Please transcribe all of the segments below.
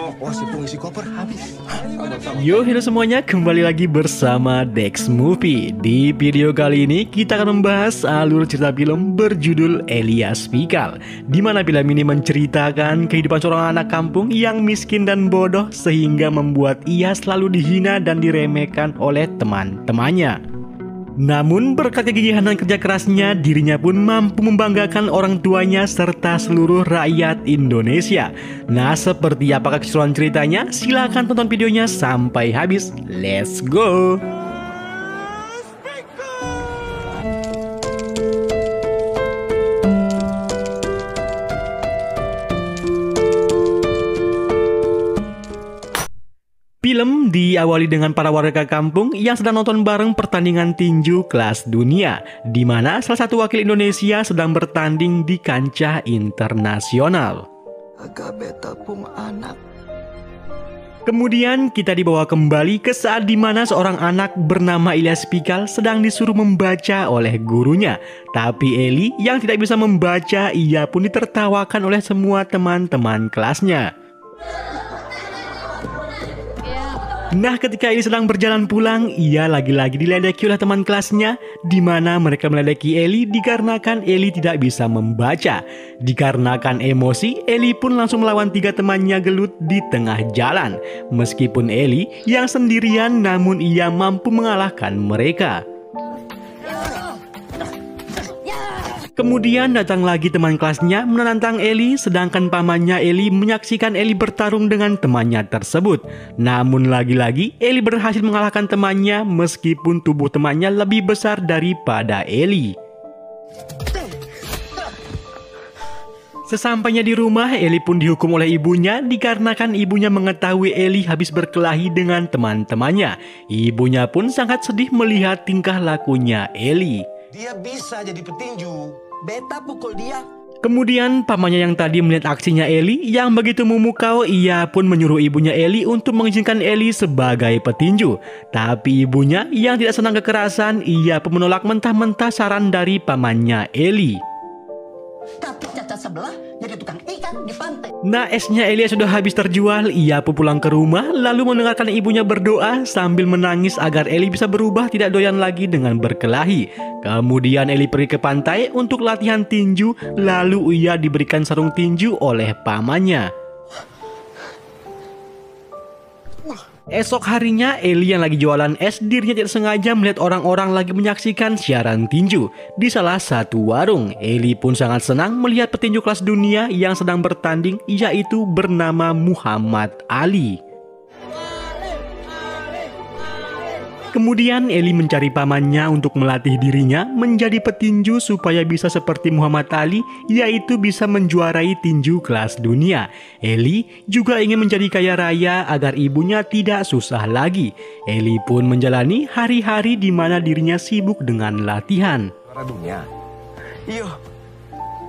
Oh, si pengisi koper habis. Yo, halo semuanya, kembali lagi bersama Dex Movie. Di video kali ini kita akan membahas alur cerita film berjudul Elias Pikal, di mana film ini menceritakan kehidupan seorang anak kampung yang miskin dan bodoh sehingga membuat ia selalu dihina dan diremehkan oleh teman-temannya. Namun berkat kegigihan dan kerja kerasnya, dirinya pun mampu membanggakan orang tuanya serta seluruh rakyat Indonesia. Nah, seperti apakah keseluruhan ceritanya? Silahkan tonton videonya sampai habis. Let's go! Film diawali dengan para warga kampung yang sedang nonton bareng pertandingan tinju kelas dunia, di mana salah satu wakil Indonesia sedang bertanding di kancah internasional. Agak beta pung anak. Kemudian kita dibawa kembali ke saat di mana seorang anak bernama Elias Pikal sedang disuruh membaca oleh gurunya. Tapi Eli yang tidak bisa membaca, ia pun ditertawakan oleh semua teman-teman kelasnya. Nah, ketika Eli sedang berjalan pulang, ia lagi-lagi diledeki oleh teman kelasnya, di mana mereka meledeki Eli dikarenakan Eli tidak bisa membaca. Dikarenakan emosi, Eli pun langsung melawan 3 temannya gelut di tengah jalan. Meskipun Eli yang sendirian, namun ia mampu mengalahkan mereka. Kemudian datang lagi teman kelasnya menantang Eli, sedangkan pamannya Eli menyaksikan Eli bertarung dengan temannya tersebut. Namun lagi-lagi Eli berhasil mengalahkan temannya meskipun tubuh temannya lebih besar daripada Eli. Sesampainya di rumah, Eli pun dihukum oleh ibunya dikarenakan ibunya mengetahui Eli habis berkelahi dengan teman-temannya. Ibunya pun sangat sedih melihat tingkah lakunya Eli. Dia bisa jadi petinju. Beta pukul dia. Kemudian pamannya yang tadi melihat aksinya Eli yang begitu memukau, ia pun menyuruh ibunya Eli untuk mengizinkan Eli sebagai petinju. Tapi ibunya yang tidak senang kekerasan, ia pun menolak mentah-mentah saran dari pamannya Eli. Tapi cacat sebelah jadi tukang ikan di pantai. Nah, esnya Eli sudah habis terjual, ia pun pulang ke rumah lalu mendengarkan ibunya berdoa sambil menangis agar Eli bisa berubah tidak doyan lagi dengan berkelahi. Kemudian Eli pergi ke pantai untuk latihan tinju, lalu ia diberikan sarung tinju oleh pamannya. Esok harinya, Eli yang lagi jualan es, dirinya tidak sengaja melihat orang-orang lagi menyaksikan siaran tinju di salah satu warung. Eli pun sangat senang melihat petinju kelas dunia yang sedang bertanding, yaitu bernama Muhammad Ali. Kemudian Eli mencari pamannya untuk melatih dirinya menjadi petinju supaya bisa seperti Muhammad Ali, yaitu bisa menjuarai tinju kelas dunia. Eli juga ingin menjadi kaya raya agar ibunya tidak susah lagi. Eli pun menjalani hari-hari di mana dirinya sibuk dengan latihan. Juara dunia. Iyo,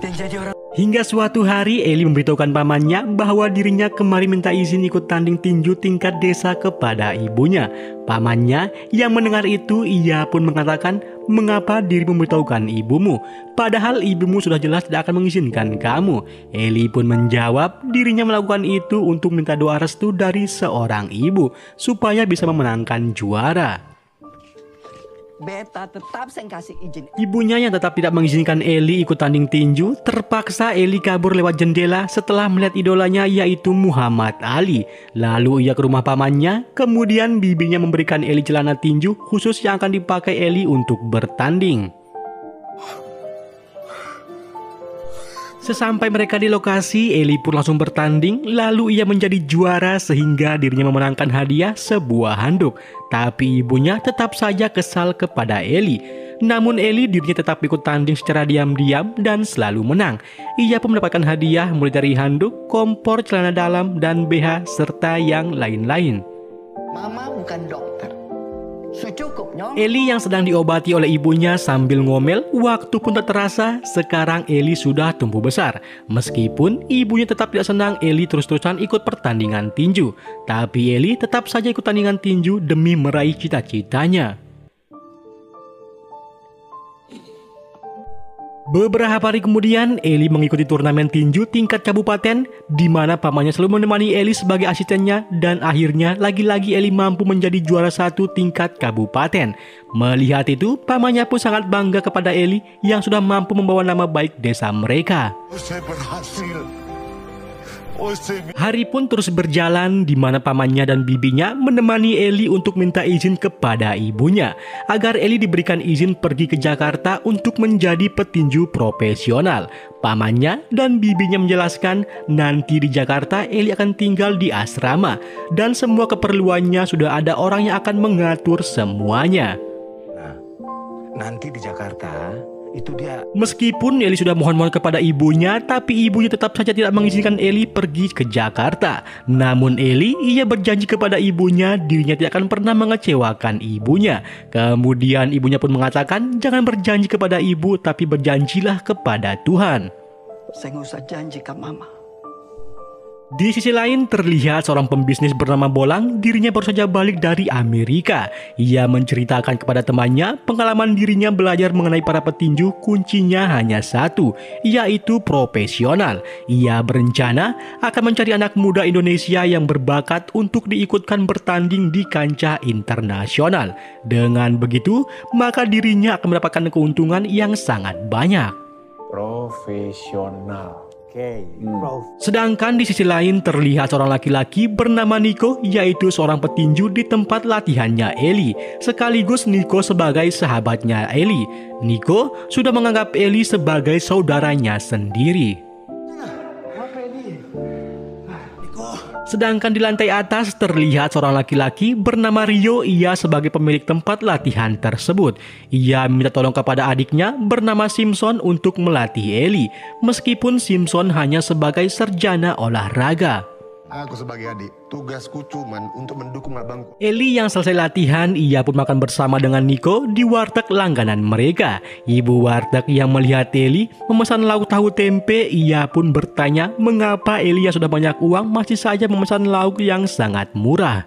yang jadi orang. Hingga suatu hari Eli memberitahukan pamannya bahwa dirinya kemarin minta izin ikut tanding tinju tingkat desa kepada ibunya. Pamannya yang mendengar itu, ia pun mengatakan, "Mengapa diri memberitahukan ibumu? Padahal ibumu sudah jelas tidak akan mengizinkan kamu." Eli pun menjawab dirinya melakukan itu untuk minta doa restu dari seorang ibu supaya bisa memenangkan juara. Beta tetap saya kasih izin. Ibunya yang tetap tidak mengizinkan Eli ikut tanding tinju, terpaksa Eli kabur lewat jendela setelah melihat idolanya yaitu Muhammad Ali. Lalu ia ke rumah pamannya, kemudian bibinya memberikan Eli celana tinju khusus yang akan dipakai Eli untuk bertanding. Sesampai mereka di lokasi, Eli pun langsung bertanding, lalu ia menjadi juara sehingga dirinya memenangkan hadiah sebuah handuk. Tapi ibunya tetap saja kesal kepada Eli. Namun Eli dirinya tetap ikut tanding secara diam-diam dan selalu menang. Ia pun mendapatkan hadiah mulai dari handuk, kompor, celana dalam, dan BH, serta yang lain-lain. Mama bukan dokter. Secukupnya. Eli yang sedang diobati oleh ibunya sambil ngomel, waktu pun tak terasa, sekarang Eli sudah tumbuh besar. Meskipun ibunya tetap tidak senang Eli terus-terusan ikut pertandingan tinju, tapi Eli tetap saja ikut tandingan tinju demi meraih cita-citanya. Beberapa hari kemudian, Eli mengikuti turnamen tinju tingkat kabupaten, di mana pamannya selalu menemani Eli sebagai asistennya, dan akhirnya lagi-lagi Eli mampu menjadi juara 1 tingkat kabupaten. Melihat itu, pamannya pun sangat bangga kepada Eli yang sudah mampu membawa nama baik desa mereka. Saya berhasil. Hari pun terus berjalan di mana pamannya dan bibinya menemani Eli untuk minta izin kepada ibunya agar Eli diberikan izin pergi ke Jakarta untuk menjadi petinju profesional. Pamannya dan bibinya menjelaskan nanti di Jakarta Eli akan tinggal di asrama dan semua keperluannya sudah ada orang yang akan mengatur semuanya. Nah, nanti di Jakarta itu dia. Meskipun Eli sudah mohon-mohon kepada ibunya, tapi ibunya tetap saja tidak mengizinkan Eli pergi ke Jakarta. Namun ia berjanji kepada ibunya dirinya tidak akan pernah mengecewakan ibunya. Kemudian ibunya pun mengatakan jangan berjanji kepada ibu, tapi berjanjilah kepada Tuhan. Saya nggak usah janji ke mama. Di sisi lain terlihat seorang pembisnis bernama Bolang, dirinya baru saja balik dari Amerika. Ia menceritakan kepada temannya pengalaman dirinya belajar mengenai para petinju, kuncinya hanya satu, yaitu profesional. Ia berencana akan mencari anak muda Indonesia yang berbakat untuk diikutkan bertanding di kancah internasional. Dengan begitu, maka dirinya akan mendapatkan keuntungan yang sangat banyak. Profesional. Sedangkan di sisi lain terlihat seorang laki-laki bernama Niko, yaitu seorang petinju di tempat latihannya Eli. Sekaligus Niko sebagai sahabatnya Eli. Niko sudah menganggap Eli sebagai saudaranya sendiri. Sedangkan di lantai atas terlihat seorang laki-laki bernama Rio, ia sebagai pemilik tempat latihan tersebut. Ia minta tolong kepada adiknya bernama Simpson untuk melatih Eli, meskipun Simpson hanya sebagai sarjana olahraga. Aku sebagai adik, tugasku cuman untuk mendukung abangku. Eli yang selesai latihan, ia pun makan bersama dengan Niko di warteg langganan mereka. Ibu warteg yang melihat Eli memesan lauk tahu tempe, ia pun bertanya mengapa Eli yang sudah banyak uang masih saja memesan lauk yang sangat murah.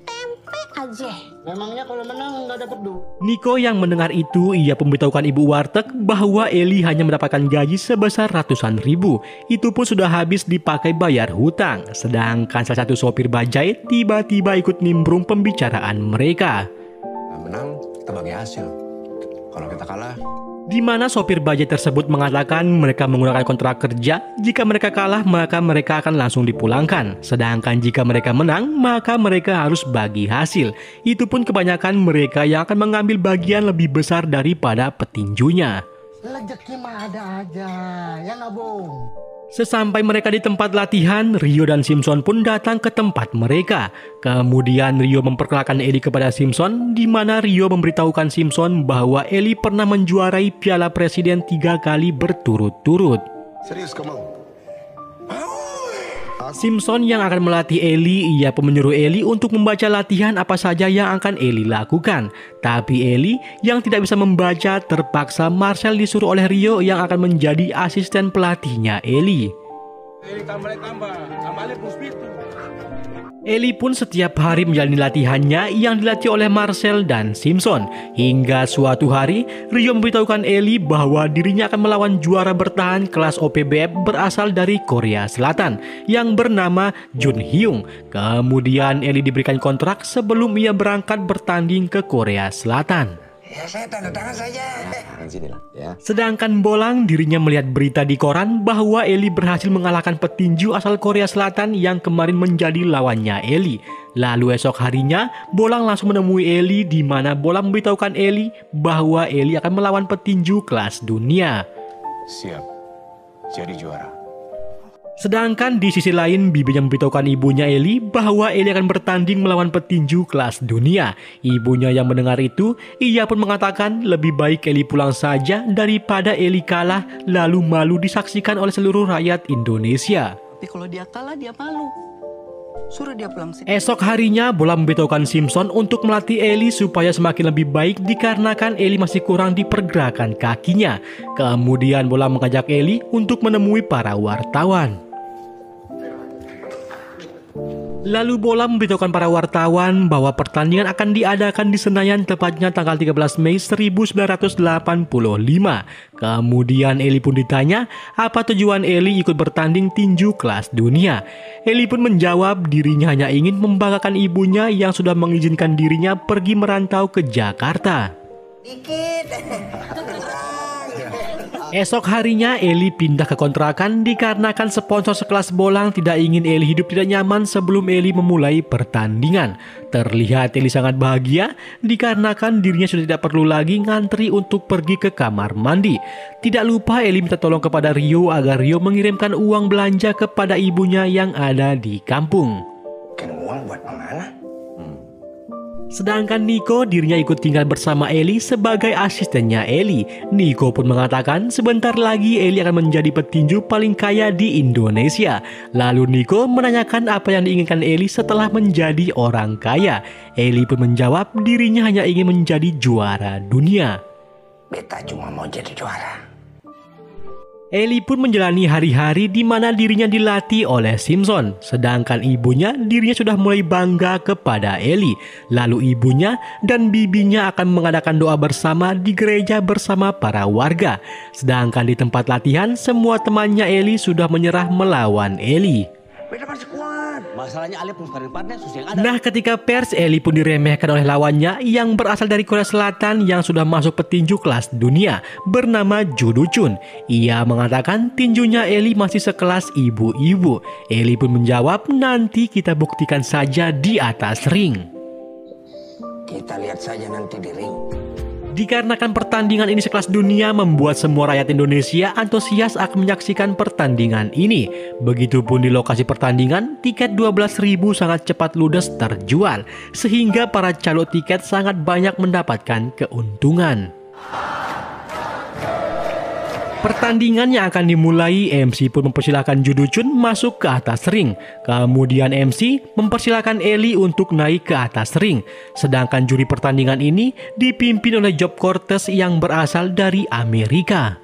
Tempe aja. Memangnya kalau menang nggak dapat duit? Niko yang mendengar itu, ia memberitahukan ibu warteg bahwa Eli hanya mendapatkan gaji sebesar ratusan ribu. Itu pun sudah habis dipakai bayar hutang. Sedangkan salah satu sopir bajai tiba-tiba ikut nimbrung pembicaraan mereka. Nah, menang kita bagi hasil. Kalau kita kalah, Di mana sopir bajai tersebut mengatakan mereka menggunakan kontrak kerja, jika mereka kalah maka mereka akan langsung dipulangkan. Sedangkan jika mereka menang maka mereka harus bagi hasil. Itu pun kebanyakan mereka yang akan mengambil bagian lebih besar daripada petinjunya. Rezeki mah ada aja, ya nggak Bung? Sesampai mereka di tempat latihan, Rio dan Simpson pun datang ke tempat mereka. Kemudian Rio memperkenalkan Eli kepada Simpson, di mana Rio memberitahukan Simpson bahwa Eli pernah menjuarai Piala Presiden 3 kali berturut-turut. Serius kau mau? Simpson yang akan melatih Eli, ia pun menyuruh Eli untuk membaca latihan apa saja yang akan Eli lakukan. Tapi Eli yang tidak bisa membaca, terpaksa Marcel disuruh oleh Rio yang akan menjadi asisten pelatihnya Eli. Eli pun setiap hari menjalani latihannya yang dilatih oleh Marcel dan Simpson. Hingga suatu hari, Rio memberitahukan Eli bahwa dirinya akan melawan juara bertahan kelas OPBF berasal dari Korea Selatan yang bernama Jun Hyung. Kemudian Eli diberikan kontrak sebelum ia berangkat bertanding ke Korea Selatan. ya saya tanda tangan saja. Ya. Sedangkan Bolang dirinya melihat berita di koran bahwa Eli berhasil mengalahkan petinju asal Korea Selatan yang kemarin menjadi lawannya Eli. Lalu esok harinya Bolang langsung menemui Eli, di mana Bolang memberitahukan Eli bahwa Eli akan melawan petinju kelas dunia. Siap, jadi juara. Sedangkan di sisi lain, bibinya memberitahukan ibunya Eli bahwa Eli akan bertanding melawan petinju kelas dunia. Ibunya yang mendengar itu, ia pun mengatakan lebih baik Eli pulang saja daripada Eli kalah lalu malu disaksikan oleh seluruh rakyat Indonesia. Tapi kalau dia kalah dia malu. Suruh dia pulang sini. Esok harinya, Bolang memberitahukan Simpson untuk melatih Eli supaya semakin lebih baik dikarenakan Eli masih kurang di pergerakan kakinya. Kemudian Bolang mengajak Eli untuk menemui para wartawan. Lalu bola memberitahukan para wartawan bahwa pertandingan akan diadakan di Senayan tepatnya tanggal 13 Mei 1985. Kemudian Eli pun ditanya apa tujuan Eli ikut bertanding tinju kelas dunia. Eli pun menjawab dirinya hanya ingin membanggakan ibunya yang sudah mengizinkan dirinya pergi merantau ke Jakarta. Esok harinya Eli pindah ke kontrakan dikarenakan sponsor sekelas bolang tidak ingin Eli hidup tidak nyaman sebelum Eli memulai pertandingan. Terlihat Eli sangat bahagia dikarenakan dirinya sudah tidak perlu lagi ngantri untuk pergi ke kamar mandi. Tidak lupa Eli minta tolong kepada Rio agar Rio mengirimkan uang belanja kepada ibunya yang ada di kampung. Uang buat mana? Sedangkan Nico dirinya ikut tinggal bersama Eli sebagai asistennya Eli. Nico pun mengatakan sebentar lagi Eli akan menjadi petinju paling kaya di Indonesia. Lalu Nico menanyakan apa yang diinginkan Eli setelah menjadi orang kaya. Eli pun menjawab dirinya hanya ingin menjadi juara dunia. Beta cuma mau jadi juara. Eli pun menjalani hari-hari di mana dirinya dilatih oleh Simpson. Sedangkan ibunya dirinya sudah mulai bangga kepada Eli. Lalu ibunya dan bibinya akan mengadakan doa bersama di gereja bersama para warga. Sedangkan di tempat latihan semua temannya Eli sudah menyerah melawan Eli. Beta masih kuat. Masalahnya Ale pun partner susah yang ada. Nah ketika pers, Eli pun diremehkan oleh lawannya yang berasal dari Korea Selatan yang sudah masuk petinju kelas dunia bernama Ju Do Chun. Ia mengatakan tinjunya Eli masih sekelas ibu-ibu. Eli pun menjawab nanti kita buktikan saja di atas ring. Kita lihat saja nanti di ring. Dikarenakan pertandingan ini sekelas dunia membuat semua rakyat Indonesia antusias akan menyaksikan pertandingan ini. Begitupun di lokasi pertandingan, tiket 12.000 sangat cepat ludes terjual, sehingga para calo tiket sangat banyak mendapatkan keuntungan. Pertandingan yang akan dimulai, MC pun mempersilahkan Ju Do Chun masuk ke atas ring. Kemudian MC mempersilahkan Eli untuk naik ke atas ring. Sedangkan juri pertandingan ini dipimpin oleh Job Cortez yang berasal dari Amerika.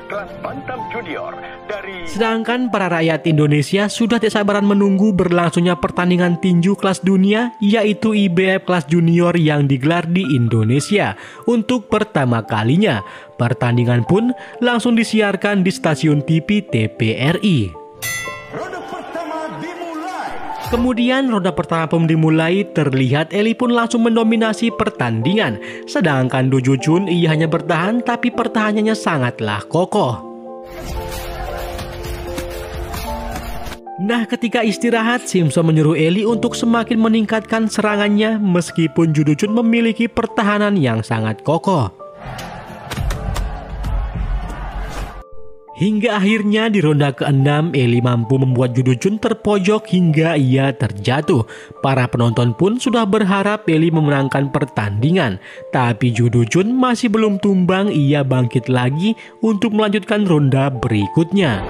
Kelas bantam junior dari Sedangkan para rakyat Indonesia sudah tidak sabaran menunggu berlangsungnya pertandingan tinju kelas dunia, yaitu IBF kelas junior yang digelar di Indonesia untuk pertama kalinya. Pertandingan pun langsung disiarkan di stasiun TV TVRI. Kemudian ronde pertama pun dimulai, terlihat Eli pun langsung mendominasi pertandingan. Sedangkan Do Chun ia hanya bertahan tapi pertahanannya sangatlah kokoh. Nah ketika istirahat, Simpson menyuruh Eli untuk semakin meningkatkan serangannya meskipun Ju Do Chun memiliki pertahanan yang sangat kokoh. Hingga akhirnya di ronde ke-6, Eli mampu membuat Ju Do Chun terpojok hingga ia terjatuh. Para penonton pun sudah berharap Eli memenangkan pertandingan. Tapi Ju Do Chun masih belum tumbang, ia bangkit lagi untuk melanjutkan ronde berikutnya.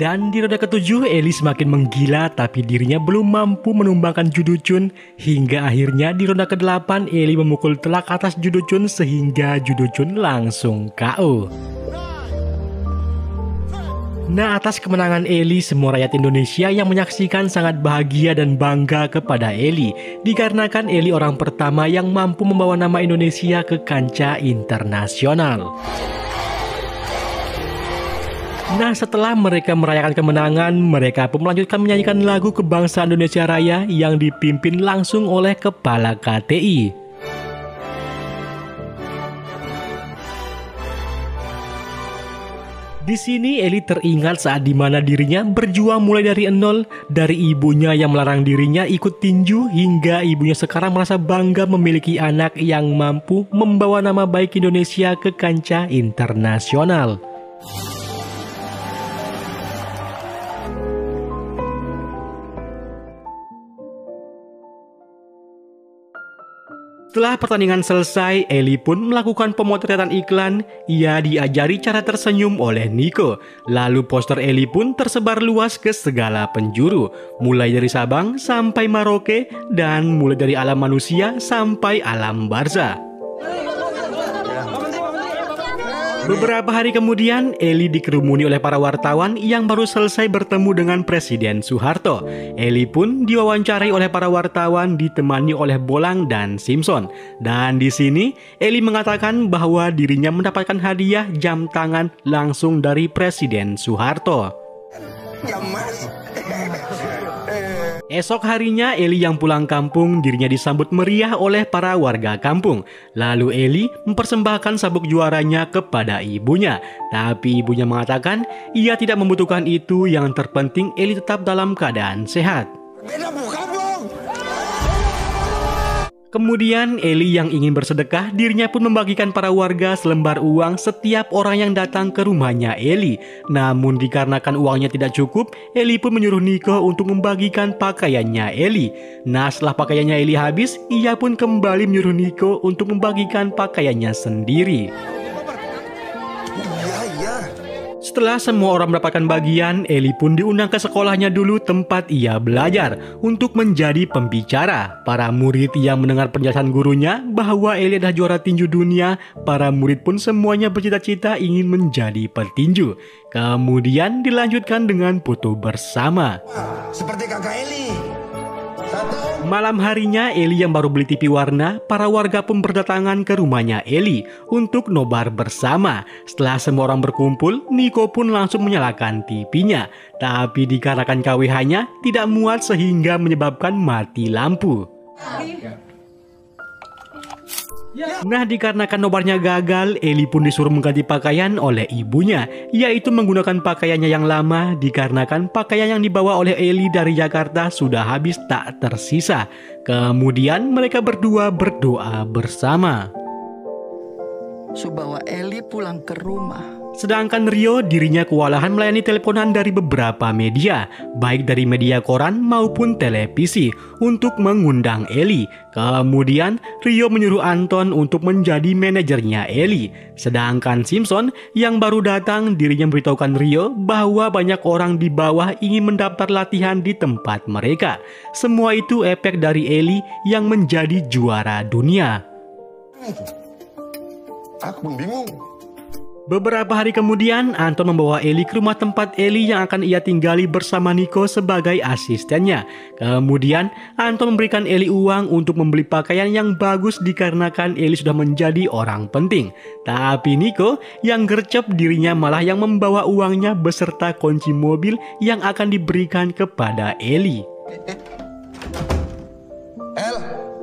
Dan di ronde ke-7, Eli semakin menggila tapi dirinya belum mampu menumbangkan Ju Do Chun. Hingga akhirnya di ronde ke-8, Eli memukul telak atas Ju Do Chun sehingga Ju Do Chun langsung KO. Nah atas kemenangan Eli, semua rakyat Indonesia yang menyaksikan sangat bahagia dan bangga kepada Eli. Dikarenakan Eli orang pertama yang mampu membawa nama Indonesia ke kancah internasional. Nah setelah mereka merayakan kemenangan, mereka pun melanjutkan menyanyikan lagu kebangsaan Indonesia Raya yang dipimpin langsung oleh Kepala KTI. Di sini Eli teringat saat dimana dirinya berjuang mulai dari nol, dari ibunya yang melarang dirinya ikut tinju hingga ibunya sekarang merasa bangga memiliki anak yang mampu membawa nama baik Indonesia ke kancah internasional. Setelah pertandingan selesai, Eli pun melakukan pemotretan iklan. Ia diajari cara tersenyum oleh Nico. Lalu poster Eli pun tersebar luas ke segala penjuru, mulai dari Sabang sampai Merauke dan mulai dari alam manusia sampai alam barzah. Beberapa hari kemudian, Eli dikerumuni oleh para wartawan yang baru selesai bertemu dengan Presiden Soeharto. Eli pun diwawancarai oleh para wartawan ditemani oleh Bolang dan Simpson. Dan di sini, Eli mengatakan bahwa dirinya mendapatkan hadiah jam tangan langsung dari Presiden Soeharto. Ya mas. Esok harinya, Eli yang pulang kampung, dirinya disambut meriah oleh para warga kampung. Lalu Eli mempersembahkan sabuk juaranya kepada ibunya. Tapi ibunya mengatakan ia tidak membutuhkan itu, yang terpenting Eli tetap dalam keadaan sehat. Beda bukan dong. Kemudian Eli yang ingin bersedekah, dirinya pun membagikan para warga selembar uang setiap orang yang datang ke rumahnya Eli. Namun dikarenakan uangnya tidak cukup, Eli pun menyuruh Niko untuk membagikan pakaiannya Eli. Nah, setelah pakaiannya Eli habis, ia pun kembali menyuruh Niko untuk membagikan pakaiannya sendiri. Iya. Setelah semua orang mendapatkan bagian, Eli pun diundang ke sekolahnya dulu tempat ia belajar untuk menjadi pembicara. Para murid yang mendengar penjelasan gurunya bahwa Eli adalah juara tinju dunia, para murid pun semuanya bercita-cita ingin menjadi petinju. Kemudian dilanjutkan dengan foto bersama. Seperti kakak Eli. Malam harinya, Eli yang baru beli TV warna, para warga pun berdatangan ke rumahnya Eli untuk nobar bersama. Setelah semua orang berkumpul, Niko pun langsung menyalakan TV-nya. Tapi dikarenakan KWH-nya tidak muat sehingga menyebabkan mati lampu. Nah, dikarenakan nobarnya gagal, Eli pun disuruh mengganti pakaian oleh ibunya, yaitu menggunakan pakaiannya yang lama dikarenakan pakaian yang dibawa oleh Eli dari Jakarta sudah habis tak tersisa. Kemudian mereka berdua berdoa bersama. Subawa Eli pulang ke rumah. Sedangkan Rio dirinya kewalahan melayani teleponan dari beberapa media, baik dari media koran maupun televisi, untuk mengundang Eli. Kemudian Rio menyuruh Anton untuk menjadi manajernya Eli. Sedangkan Simpson yang baru datang, dirinya memberitahukan Rio bahwa banyak orang di bawah ingin mendaftar latihan di tempat mereka. Semua itu efek dari Eli yang menjadi juara dunia. Aku pun bingung. Beberapa hari kemudian, Anton membawa Eli ke rumah tempat Eli yang akan ia tinggali bersama Niko sebagai asistennya. Kemudian, Anton memberikan Eli uang untuk membeli pakaian yang bagus dikarenakan Eli sudah menjadi orang penting. Tapi Niko yang gercep, dirinya malah yang membawa uangnya beserta kunci mobil yang akan diberikan kepada Eli.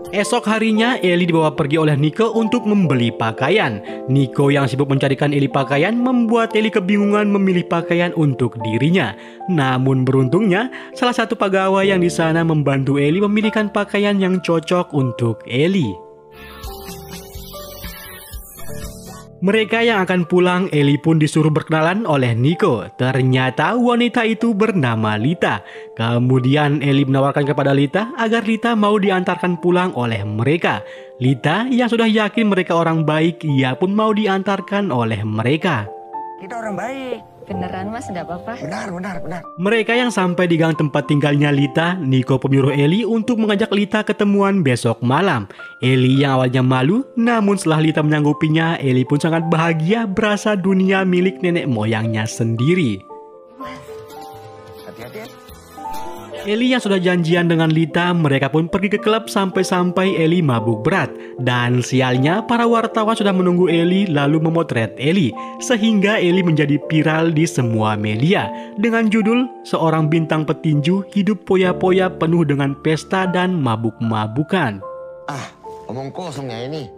Esok harinya, Eli dibawa pergi oleh Niko untuk membeli pakaian. Niko yang sibuk mencarikan Eli pakaian membuat Eli kebingungan memilih pakaian untuk dirinya. Namun beruntungnya, salah satu pegawai yang di sana membantu Eli memilihkan pakaian yang cocok untuk Eli. Mereka yang akan pulang, Eli pun disuruh berkenalan oleh Niko. Ternyata wanita itu bernama Lita. Kemudian Eli menawarkan kepada Lita agar Lita mau diantarkan pulang oleh mereka. Lita yang sudah yakin mereka orang baik, ia pun mau diantarkan oleh mereka. Kita orang baik. Beneran mas, nggak apa-apa. Benar. Mereka yang sampai di gang tempat tinggalnya Lita, Niko menyuruh Eli untuk mengajak Lita ketemuan besok malam. Eli yang awalnya malu, namun setelah Lita menyanggupinya, Eli pun sangat bahagia berasa dunia milik nenek moyangnya sendiri. Hati-hati ya. Eli yang sudah janjian dengan Lita, mereka pun pergi ke klub sampai-sampai Eli mabuk berat. Dan sialnya, para wartawan sudah menunggu Eli lalu memotret Eli, sehingga Eli menjadi viral di semua media dengan judul "Seorang bintang petinju hidup poya-poya penuh dengan pesta dan mabuk-mabukan". Omong kosongnya ini.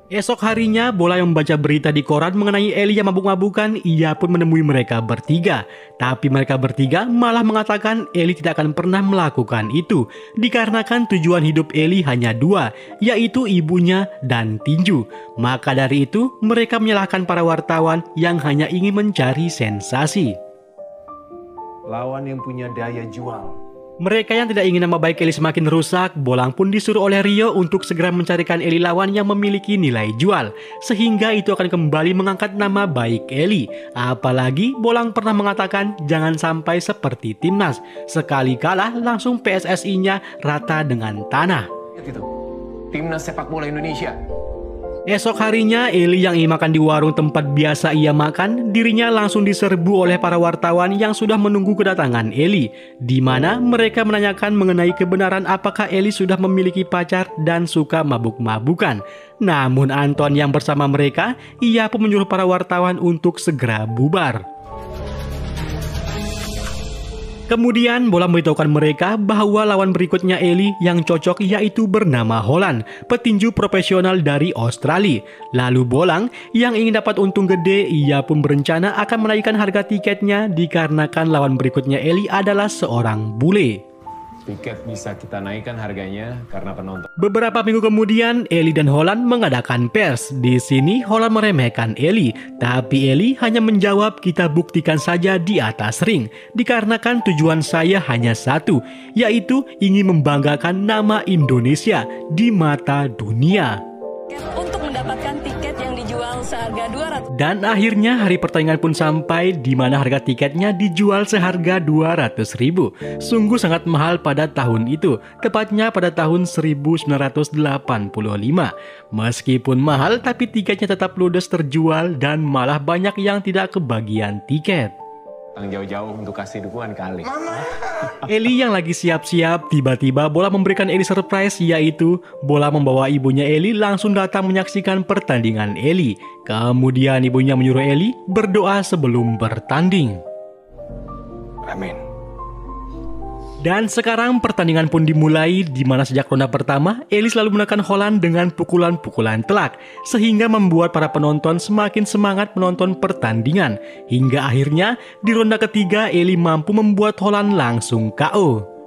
Esok harinya, Bola yang membaca berita di koran mengenai Eli yang mabuk-mabukan, ia pun menemui mereka bertiga. Tapi mereka bertiga malah mengatakan Eli tidak akan pernah melakukan itu, dikarenakan tujuan hidup Eli hanya dua, yaitu ibunya dan tinju. Maka dari itu, mereka menyalahkan para wartawan yang hanya ingin mencari sensasi. Lawan yang punya daya jual. Mereka yang tidak ingin nama baik Eli semakin rusak, Bolang pun disuruh oleh Rio untuk segera mencarikan Eli lawan yang memiliki nilai jual, sehingga itu akan kembali mengangkat nama baik Eli. Apalagi Bolang pernah mengatakan jangan sampai seperti timnas, sekali kalah langsung PSSI-nya rata dengan tanah. Lihat itu, timnas sepak bola Indonesia. Esok harinya, Eli yang ingin makan di warung tempat biasa ia makan, dirinya langsung diserbu oleh para wartawan yang sudah menunggu kedatangan Eli, di mana mereka menanyakan mengenai kebenaran apakah Eli sudah memiliki pacar dan suka mabuk-mabukan. Namun Anton yang bersama mereka, ia pun menyuruh para wartawan untuk segera bubar. Kemudian Bola memberitahukan mereka bahwa lawan berikutnya Eli yang cocok yaitu bernama Holland, petinju profesional dari Australia. Lalu Bolang yang ingin dapat untung gede, ia pun berencana akan menaikkan harga tiketnya dikarenakan lawan berikutnya Eli adalah seorang bule. Tiket bisa kita naikkan harganya karena penonton. Beberapa minggu kemudian, Eli dan Holland mengadakan pers. Di sini Holland meremehkan Eli, tapi Eli hanya menjawab, "Kita buktikan saja di atas ring. Dikarenakan tujuan saya hanya satu, yaitu ingin membanggakan nama Indonesia di mata dunia." Untuk mendapatkan tiket yang dijual seharga 200. Dan akhirnya hari pertandingan pun sampai, di mana harga tiketnya dijual seharga 200.000. Sungguh sangat mahal pada tahun itu, tepatnya pada tahun 1985. Meskipun mahal, tapi tiketnya tetap ludes terjual dan malah banyak yang tidak kebagian tiket. Jauh-jauh untuk kasih dukungan kali. Eli yang lagi siap-siap, tiba-tiba Bola memberikan Eli surprise, yaitu Bola membawa ibunya Eli langsung datang menyaksikan pertandingan Eli. Kemudian ibunya menyuruh Eli berdoa sebelum bertanding. Amin. Dan sekarang pertandingan pun dimulai, di mana sejak ronde pertama, Eli selalu menekan Holland dengan pukulan-pukulan telak, sehingga membuat para penonton semakin semangat menonton pertandingan. Hingga akhirnya, di ronde ketiga, Eli mampu membuat Holland langsung KO.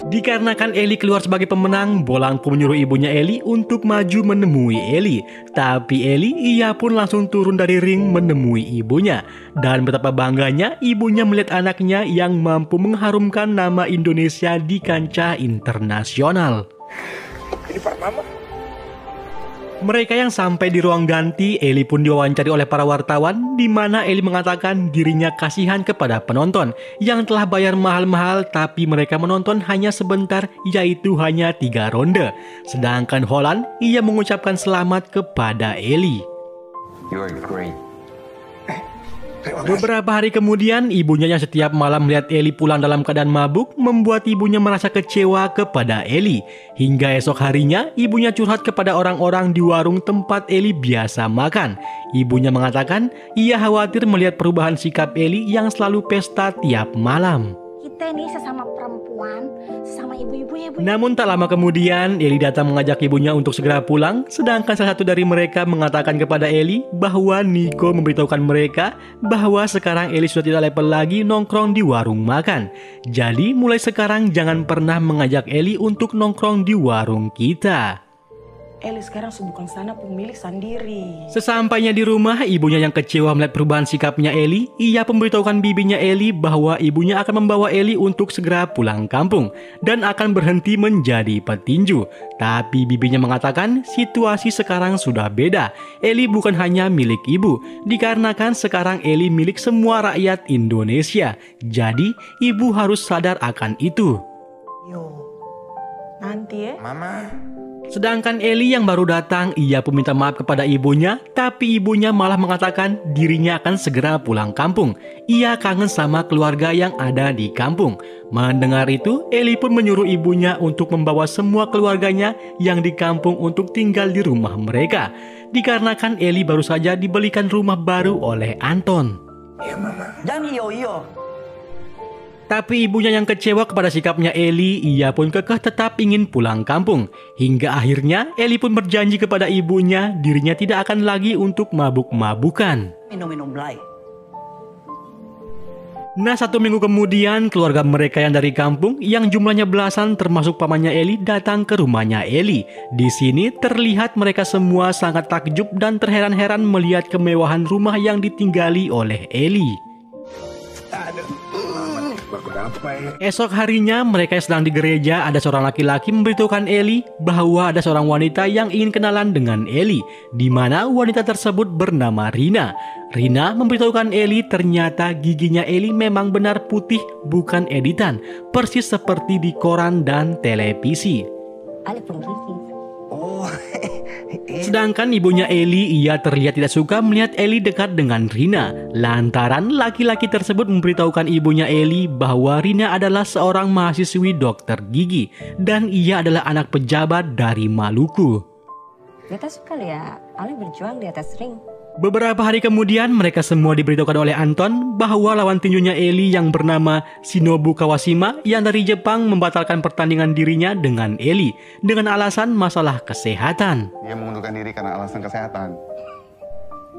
Dikarenakan Eli keluar sebagai pemenang, Bolang pun menyuruh ibunya Eli untuk maju menemui Eli. Tapi ia pun langsung turun dari ring menemui ibunya. Dan betapa bangganya ibunya melihat anaknya yang mampu mengharumkan nama Indonesia di kancah internasional. Ini Pak Mama. Mereka yang sampai di ruang ganti, Eli pun diwawancari oleh para wartawan, di mana Eli mengatakan dirinya kasihan kepada penonton yang telah bayar mahal-mahal tapi mereka menonton hanya sebentar, yaitu hanya 3 ronde. Sedangkan Holland, ia mengucapkan selamat kepada Eli. You are great. Beberapa hari kemudian, ibunya yang setiap malam melihat Eli pulang dalam keadaan mabuk membuat ibunya merasa kecewa kepada Eli. Hingga esok harinya, ibunya curhat kepada orang-orang di warung tempat Eli biasa makan. Ibunya mengatakan ia khawatir melihat perubahan sikap Eli yang selalu pesta tiap malam. Kita ini sesama perempuan, sesama ibu-ibu ya Bu. Namun tak lama kemudian, Eli datang mengajak ibunya untuk segera pulang, sedangkan salah satu dari mereka mengatakan kepada Eli bahwa Niko memberitahukan mereka bahwa sekarang Eli sudah tidak level lagi nongkrong di warung makan. Jadi mulai sekarang jangan pernah mengajak Eli untuk nongkrong di warung kita. Eli sekarang bukan sana pemilik sendiri. Sesampainya di rumah, ibunya yang kecewa melihat perubahan sikapnya Eli, ia memberitahukan bibinya Eli bahwa ibunya akan membawa Eli untuk segera pulang kampung dan akan berhenti menjadi petinju. Tapi bibinya mengatakan situasi sekarang sudah beda. Eli bukan hanya milik ibu, dikarenakan sekarang Eli milik semua rakyat Indonesia. Jadi ibu harus sadar akan itu. Yo, nanti ya. Mama. Sedangkan Eli yang baru datang, ia pun minta maaf kepada ibunya, tapi ibunya malah mengatakan dirinya akan segera pulang kampung. Ia kangen sama keluarga yang ada di kampung. Mendengar itu, Eli pun menyuruh ibunya untuk membawa semua keluarganya yang di kampung untuk tinggal di rumah mereka. Dikarenakan Eli baru saja dibelikan rumah baru oleh Anton. Iya Mama. Dan iyo. Tapi ibunya yang kecewa kepada sikapnya Eli, ia pun kekeh tetap ingin pulang kampung. Hingga akhirnya Eli pun berjanji kepada ibunya dirinya tidak akan lagi untuk mabuk-mabukan. Minum belai. Nah, 1 minggu kemudian keluarga mereka yang dari kampung yang jumlahnya belasan termasuk pamannya Eli datang ke rumahnya Eli. Di sini terlihat mereka semua sangat takjub dan terheran-heran melihat kemewahan rumah yang ditinggali oleh Eli. Esok harinya mereka sedang di gereja, ada seorang laki-laki memberitahukan Eli bahwa ada seorang wanita yang ingin kenalan dengan Eli, di mana wanita tersebut bernama Rina. Rina memberitahukan Eli ternyata giginya Eli memang benar putih, bukan editan, persis seperti di koran dan televisi. Ale pun gigi. Oh, Sedangkan ibunya Eli, ia terlihat tidak suka melihat Eli dekat dengan Rina. Lantaran laki-laki tersebut memberitahukan ibunya Eli bahwa Rina adalah seorang mahasiswi dokter gigi dan ia adalah anak pejabat dari Maluku. Kita suka ya, Ale berjuang di atas ring. Beberapa hari kemudian mereka semua diberitahukan oleh Anton bahwa lawan tinjunya Eli yang bernama Shinobu Kawashima yang dari Jepang membatalkan pertandingan dirinya dengan Eli dengan alasan masalah kesehatan. Dia mengundurkan diri karena alasan kesehatan.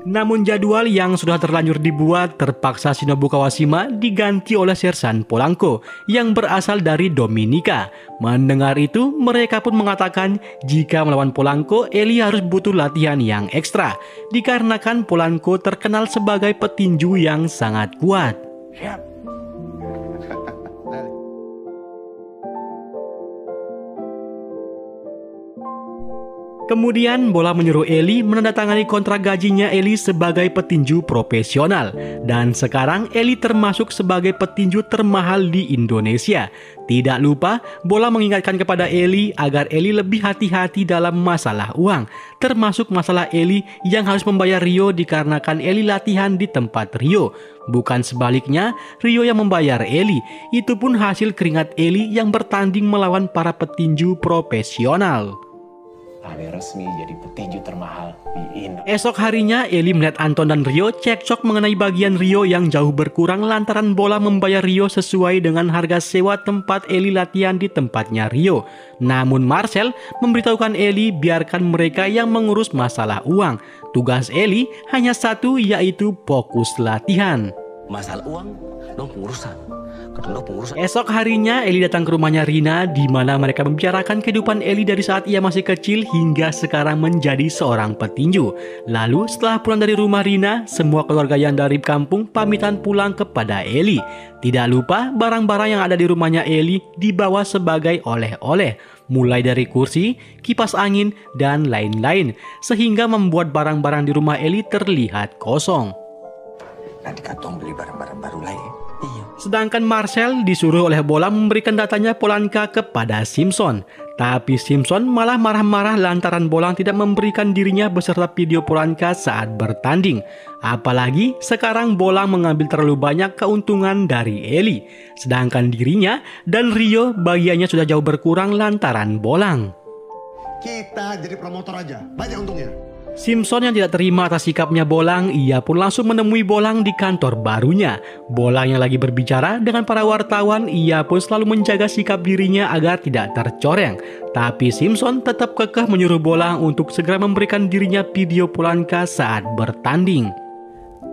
Namun jadwal yang sudah terlanjur dibuat terpaksa Shinobu Kawashima diganti oleh Sersan Polanco yang berasal dari Dominika. Mendengar itu, mereka pun mengatakan jika melawan Polanco, Eli harus butuh latihan yang ekstra, dikarenakan Polanco terkenal sebagai petinju yang sangat kuat. Kemudian Bola menyuruh Eli menandatangani kontrak gajinya Eli sebagai petinju profesional. Dan sekarang Eli termasuk sebagai petinju termahal di Indonesia. Tidak lupa, Bola mengingatkan kepada Eli agar Eli lebih hati-hati dalam masalah uang. Termasuk masalah Eli yang harus membayar Rio dikarenakan Eli latihan di tempat Rio. Bukan sebaliknya, Rio yang membayar Eli. Itu pun hasil keringat Eli yang bertanding melawan para petinju profesional. Ale resmi jadi petinju termahal di Indo. Esok harinya, Eli melihat Anton dan Rio cekcok mengenai bagian Rio yang jauh berkurang lantaran Bola membayar Rio sesuai dengan harga sewa tempat Eli latihan di tempatnya Rio. Namun Marcel memberitahukan Eli biarkan mereka yang mengurus masalah uang. Tugas Eli hanya satu, yaitu fokus latihan. Masalah uang, dong pengurusan. Esok harinya Eli datang ke rumahnya Rina di mana mereka membicarakan kehidupan Eli dari saat ia masih kecil hingga sekarang menjadi seorang petinju. Lalu setelah pulang dari rumah Rina, semua keluarga yang dari kampung pamitan pulang kepada Eli. Tidak lupa barang-barang yang ada di rumahnya Eli dibawa sebagai oleh-oleh, mulai dari kursi, kipas angin, dan lain-lain, sehingga membuat barang-barang di rumah Eli terlihat kosong. nanti katong beli barang-barang baru lagi. Iya. Sedangkan Marcel disuruh oleh Bola memberikan datanya Polanka kepada Simpson. Tapi Simpson malah marah-marah lantaran Bola tidak memberikan dirinya beserta video Polanka saat bertanding. Apalagi sekarang Bola mengambil terlalu banyak keuntungan dari Eli. Sedangkan dirinya dan Rio bagiannya sudah jauh berkurang lantaran Bolang. Kita jadi promotor aja, banyak untungnya. Simpson yang tidak terima atas sikapnya Bolang, ia pun langsung menemui Bolang di kantor barunya. Bolang yang lagi berbicara dengan para wartawan, ia pun selalu menjaga sikap dirinya agar tidak tercoreng. Tapi Simpson tetap kekeh menyuruh Bolang untuk segera memberikan dirinya video Polanka saat bertanding.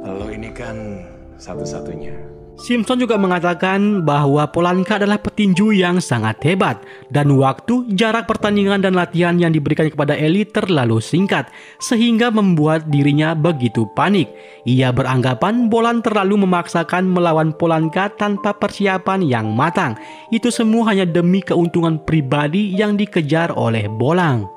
Lo ini kan satu-satunya. Simpson juga mengatakan bahwa Polanka adalah petinju yang sangat hebat dan waktu, jarak pertandingan dan latihan yang diberikan kepada Eli terlalu singkat sehingga membuat dirinya begitu panik. Ia beranggapan Bolang terlalu memaksakan melawan Polanka tanpa persiapan yang matang. Itu semua hanya demi keuntungan pribadi yang dikejar oleh Bolang.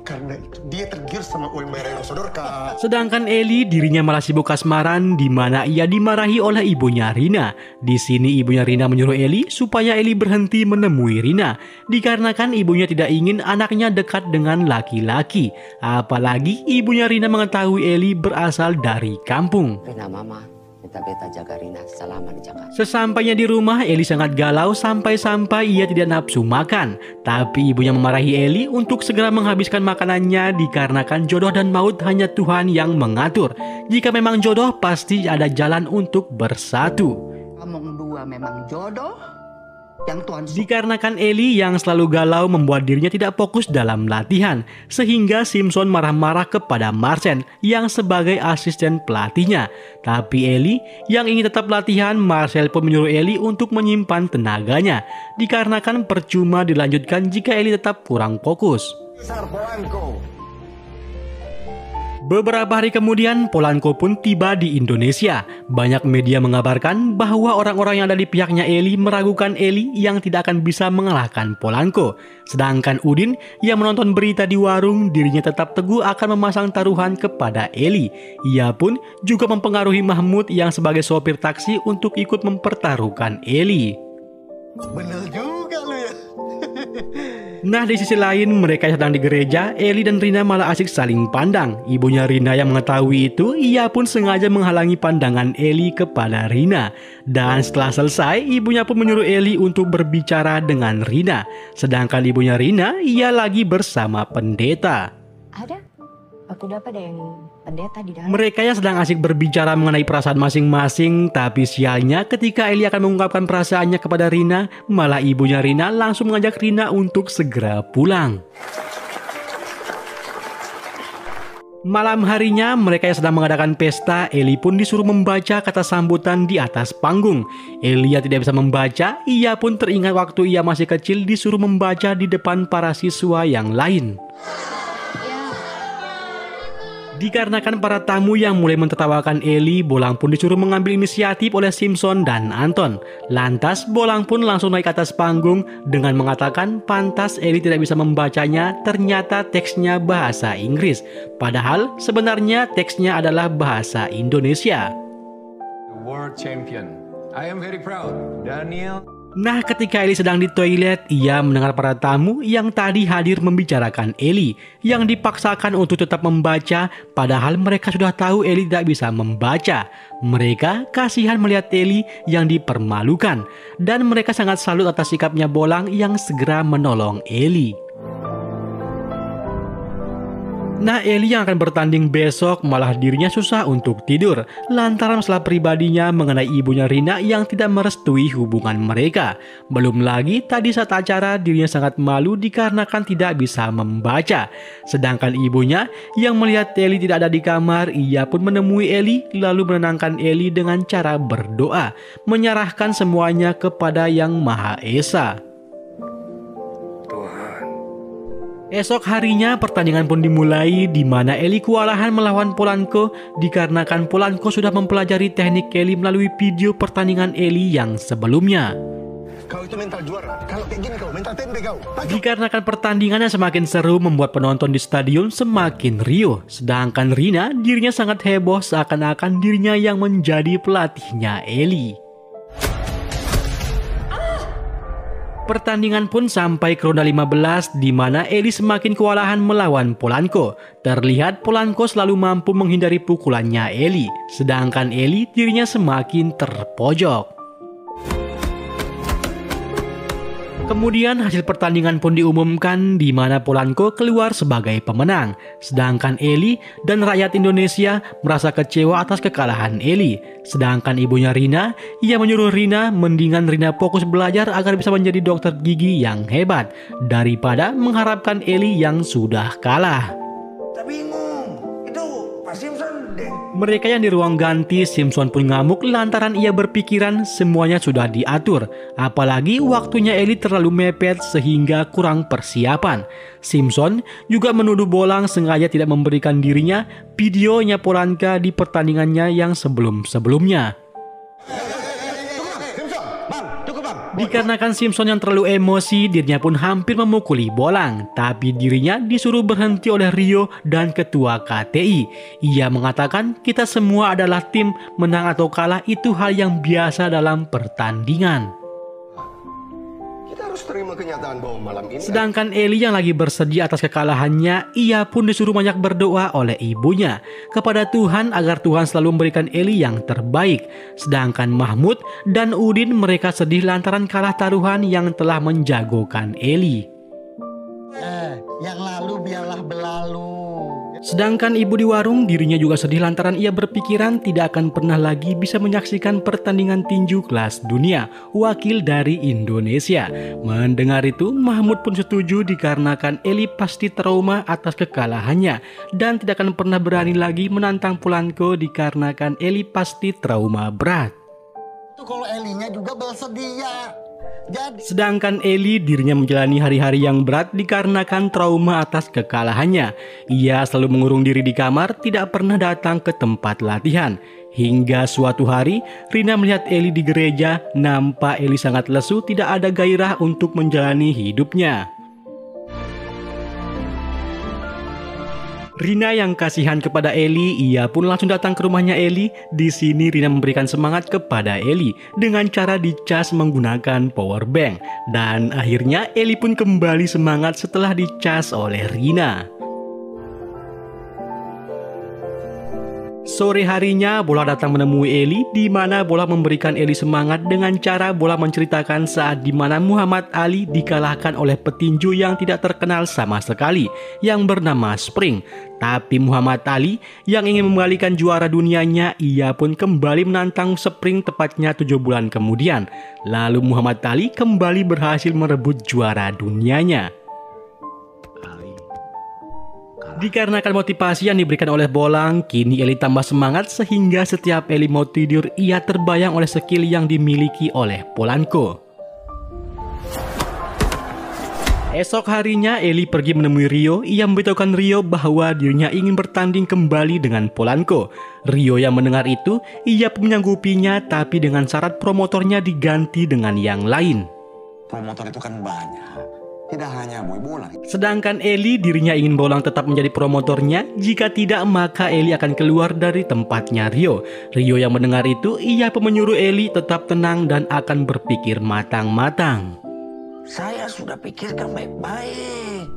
Karena itu dia tergiur sama uang bayar yang sodorkan. Sedangkan Eli dirinya malah sibuk kasmaran di mana ia dimarahi oleh ibunya Rina. Di sini ibunya Rina menyuruh Eli supaya Eli berhenti menemui Rina dikarenakan ibunya tidak ingin anaknya dekat dengan laki-laki. Apalagi ibunya Rina mengetahui Eli berasal dari kampung. Rina mama, beta jaga Rina selama di Jakarta. Sesampainya di rumah, Eli sangat galau sampai-sampai ia tidak nafsu makan. Tapi ibunya memarahi Eli untuk segera menghabiskan makanannya dikarenakan jodoh dan maut hanya Tuhan yang mengatur. Jika memang jodoh, pasti ada jalan untuk bersatu. Kamu dua memang jodoh yang Tuhan Dikarenakan Eli yang selalu galau membuat dirinya tidak fokus dalam latihan, sehingga Simpson marah-marah kepada Marcel yang sebagai asisten pelatihnya. Tapi Eli yang ingin tetap latihan, Marcel pun menyuruh Eli untuk menyimpan tenaganya, dikarenakan percuma dilanjutkan jika Eli tetap kurang fokus. Beberapa hari kemudian, Polanco pun tiba di Indonesia. Banyak media mengabarkan bahwa orang-orang yang ada di pihaknya Eli meragukan Eli yang tidak akan bisa mengalahkan Polanco. Sedangkan Udin yang menonton berita di warung, dirinya tetap teguh akan memasang taruhan kepada Eli. Ia pun juga mempengaruhi Mahmud yang sebagai sopir taksi untuk ikut mempertaruhkan Eli. Bener juga lu ya. Nah, di sisi lain, mereka yang sedang di gereja, Eli dan Rina malah asik saling pandang. Ibunya Rina yang mengetahui itu, ia pun sengaja menghalangi pandangan Eli kepada Rina. Dan setelah selesai, ibunya pun menyuruh Eli untuk berbicara dengan Rina. Sedangkan ibunya Rina, ia lagi bersama pendeta. Ada? Aku dapat yang pendeta di dalam. Mereka yang sedang asik berbicara mengenai perasaan masing-masing, tapi sialnya ketika Eli akan mengungkapkan perasaannya kepada Rina, malah ibunya Rina langsung mengajak Rina untuk segera pulang. Malam harinya, mereka yang sedang mengadakan pesta, Eli pun disuruh membaca kata sambutan di atas panggung. Eli yang tidak bisa membaca, ia pun teringat waktu ia masih kecil disuruh membaca di depan para siswa yang lain. Dikarenakan para tamu yang mulai mentertawakan Eli, Bolang pun disuruh mengambil inisiatif oleh Simpson dan Anton. Lantas, Bolang pun langsung naik ke atas panggung dengan mengatakan pantas Eli tidak bisa membacanya, ternyata teksnya bahasa Inggris. Padahal sebenarnya teksnya adalah bahasa Indonesia. The world champion. I am very proud. Daniel. Nah, ketika Eli sedang di toilet, ia mendengar para tamu yang tadi hadir membicarakan Eli, yang dipaksakan untuk tetap membaca, padahal mereka sudah tahu Eli tidak bisa membaca. Mereka kasihan melihat Eli yang dipermalukan, dan mereka sangat salut atas sikapnya Bolang yang segera menolong Eli. Nah, Eli yang akan bertanding besok malah dirinya susah untuk tidur lantaran masalah pribadinya mengenai ibunya Rina yang tidak merestui hubungan mereka. Belum lagi tadi saat acara dirinya sangat malu dikarenakan tidak bisa membaca. Sedangkan ibunya yang melihat Eli tidak ada di kamar, ia pun menemui Eli lalu menenangkan Eli dengan cara berdoa, menyerahkan semuanya kepada Yang Maha Esa. Esok harinya pertandingan pun dimulai di mana Eli kewalahan melawan Polanco dikarenakan Polanco sudah mempelajari teknik Eli melalui video pertandingan Eli yang sebelumnya. Kau itu mental juara. Kalau kayak gini kau mental tempe kau. Dikarenakan pertandingannya semakin seru membuat penonton di stadion semakin riuh. Sedangkan Rina dirinya sangat heboh seakan-akan dirinya yang menjadi pelatihnya Eli. Pertandingan pun sampai ke ronde 15 di mana Eli semakin kewalahan melawan Polanco. Terlihat Polanco selalu mampu menghindari pukulannya Eli, sedangkan Eli dirinya semakin terpojok. Kemudian hasil pertandingan pun diumumkan di mana Polanco keluar sebagai pemenang. Sedangkan Eli dan rakyat Indonesia merasa kecewa atas kekalahan Eli. Sedangkan ibunya Rina, ia menyuruh Rina mendingan Rina fokus belajar agar bisa menjadi dokter gigi yang hebat daripada mengharapkan Eli yang sudah kalah. Tapi bingung, itu Pak Simpson deh. Mereka yang di ruang ganti, Simpson pun ngamuk lantaran ia berpikiran semuanya sudah diatur. Apalagi waktunya Eli terlalu mepet sehingga kurang persiapan. Simpson juga menuduh Bolang sengaja tidak memberikan dirinya videonya Polanco di pertandingannya yang sebelum-sebelumnya. Dikarenakan Simpson yang terlalu emosi, dirinya pun hampir memukuli Bolang. Tapi dirinya disuruh berhenti oleh Rio dan ketua KTI. Ia mengatakan kita semua adalah tim, menang atau kalah itu hal yang biasa dalam pertandingan. Kita harus terima kenyataan bahwa malam ini. Sedangkan Eli yang lagi bersedih atas kekalahannya, ia pun disuruh banyak berdoa oleh ibunya kepada Tuhan agar Tuhan selalu memberikan Eli yang terbaik. Sedangkan Mahmud dan Udin mereka sedih lantaran kalah taruhan yang telah menjagokan Eli. Yang lalu biarlah berlalu. Sedangkan ibu di warung dirinya juga sedih lantaran ia berpikiran tidak akan pernah lagi bisa menyaksikan pertandingan tinju kelas dunia wakil dari Indonesia. Mendengar itu Mahmud pun setuju dikarenakan Eli pasti trauma atas kekalahannya dan tidak akan pernah berani lagi menantang Polanco dikarenakan Eli pasti trauma berat. Itu kalau Elinya juga bersedia. Sedangkan Eli dirinya menjalani hari-hari yang berat dikarenakan trauma atas kekalahannya. Ia selalu mengurung diri di kamar, tidak pernah datang ke tempat latihan. Hingga suatu hari, Rina melihat Eli di gereja, nampak Eli sangat lesu, tidak ada gairah untuk menjalani hidupnya. Rina yang kasihan kepada Eli, ia pun langsung datang ke rumahnya Eli. Di sini Rina memberikan semangat kepada Eli dengan cara dicas menggunakan power bank. Dan akhirnya Eli pun kembali semangat setelah dicas oleh Rina. Sore harinya, Bola datang menemui Eli, di mana Bola memberikan Eli semangat dengan cara Bola menceritakan saat di mana Muhammad Ali dikalahkan oleh petinju yang tidak terkenal sama sekali, yang bernama Spring. Tapi Muhammad Ali yang ingin mengembalikan juara dunianya, ia pun kembali menantang Spring tepatnya 7 bulan kemudian. Lalu Muhammad Ali kembali berhasil merebut juara dunianya. Dikarenakan motivasi yang diberikan oleh Bolang, kini Eli tambah semangat sehingga setiap Eli mau tidur, ia terbayang oleh skill yang dimiliki oleh Polanco. Esok harinya Eli pergi menemui Rio. Ia memberitahukan Rio bahwa dirinya ingin bertanding kembali dengan Polanco. Rio yang mendengar itu, ia pun menyanggupinya, tapi dengan syarat promotornya diganti dengan yang lain. Promotor itu kan banyak, tidak hanya Boy Bolang. Sedangkan Eli dirinya ingin Bolang tetap menjadi promotornya. Jika tidak, maka Eli akan keluar dari tempatnya Rio. Rio yang mendengar itu, ia pun menyuruh Eli tetap tenang dan akan berpikir matang-matang. Saya sudah pikirkan baik-baik.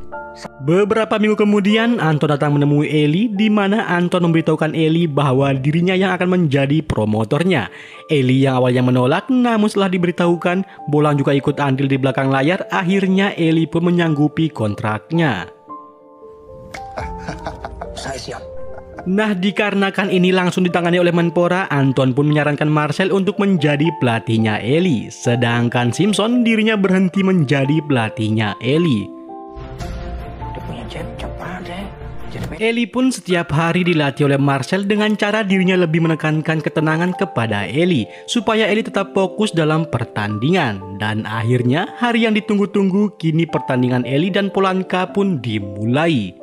Beberapa minggu kemudian, Anton datang menemui Eli, di mana Anton memberitahukan Eli bahwa dirinya yang akan menjadi promotornya. Eli yang awalnya menolak, namun setelah diberitahukan, Bolang juga ikut andil di belakang layar. Akhirnya Eli pun menyanggupi kontraknya. Saya siap. Nah, dikarenakan ini langsung ditangani oleh Menpora, Anton pun menyarankan Marcel untuk menjadi pelatihnya Eli. Sedangkan Simpson dirinya berhenti menjadi pelatihnya Eli. Eli pun setiap hari dilatih oleh Marcel dengan cara dirinya lebih menekankan ketenangan kepada Eli, supaya Eli tetap fokus dalam pertandingan. Dan akhirnya hari yang ditunggu-tunggu, kini pertandingan Eli dan Polanco pun dimulai.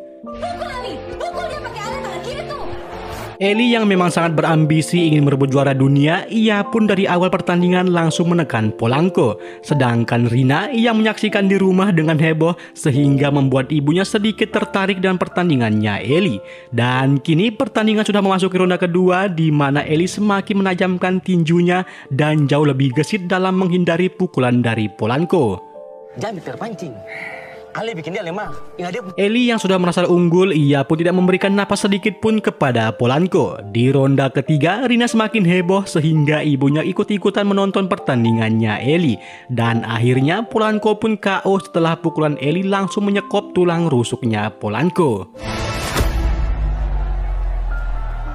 Eli yang memang sangat berambisi ingin merebut juara dunia, ia pun dari awal pertandingan langsung menekan Polanco. Sedangkan Rina yang menyaksikan di rumah dengan heboh sehingga membuat ibunya sedikit tertarik dengan pertandingannya Eli. Dan kini pertandingan sudah memasuki ronde kedua, di mana Eli semakin menajamkan tinjunya dan jauh lebih gesit dalam menghindari pukulan dari Polanco. Jangan terpancing. Ali bikin dia lemah. Eli yang sudah merasa unggul, ia pun tidak memberikan napas sedikit pun kepada Polanco. Di ronde ketiga, Rina semakin heboh sehingga ibunya ikut-ikutan menonton pertandingannya Eli. Dan akhirnya Polanco pun KO setelah pukulan Eli langsung menyekop tulang rusuknya Polanco.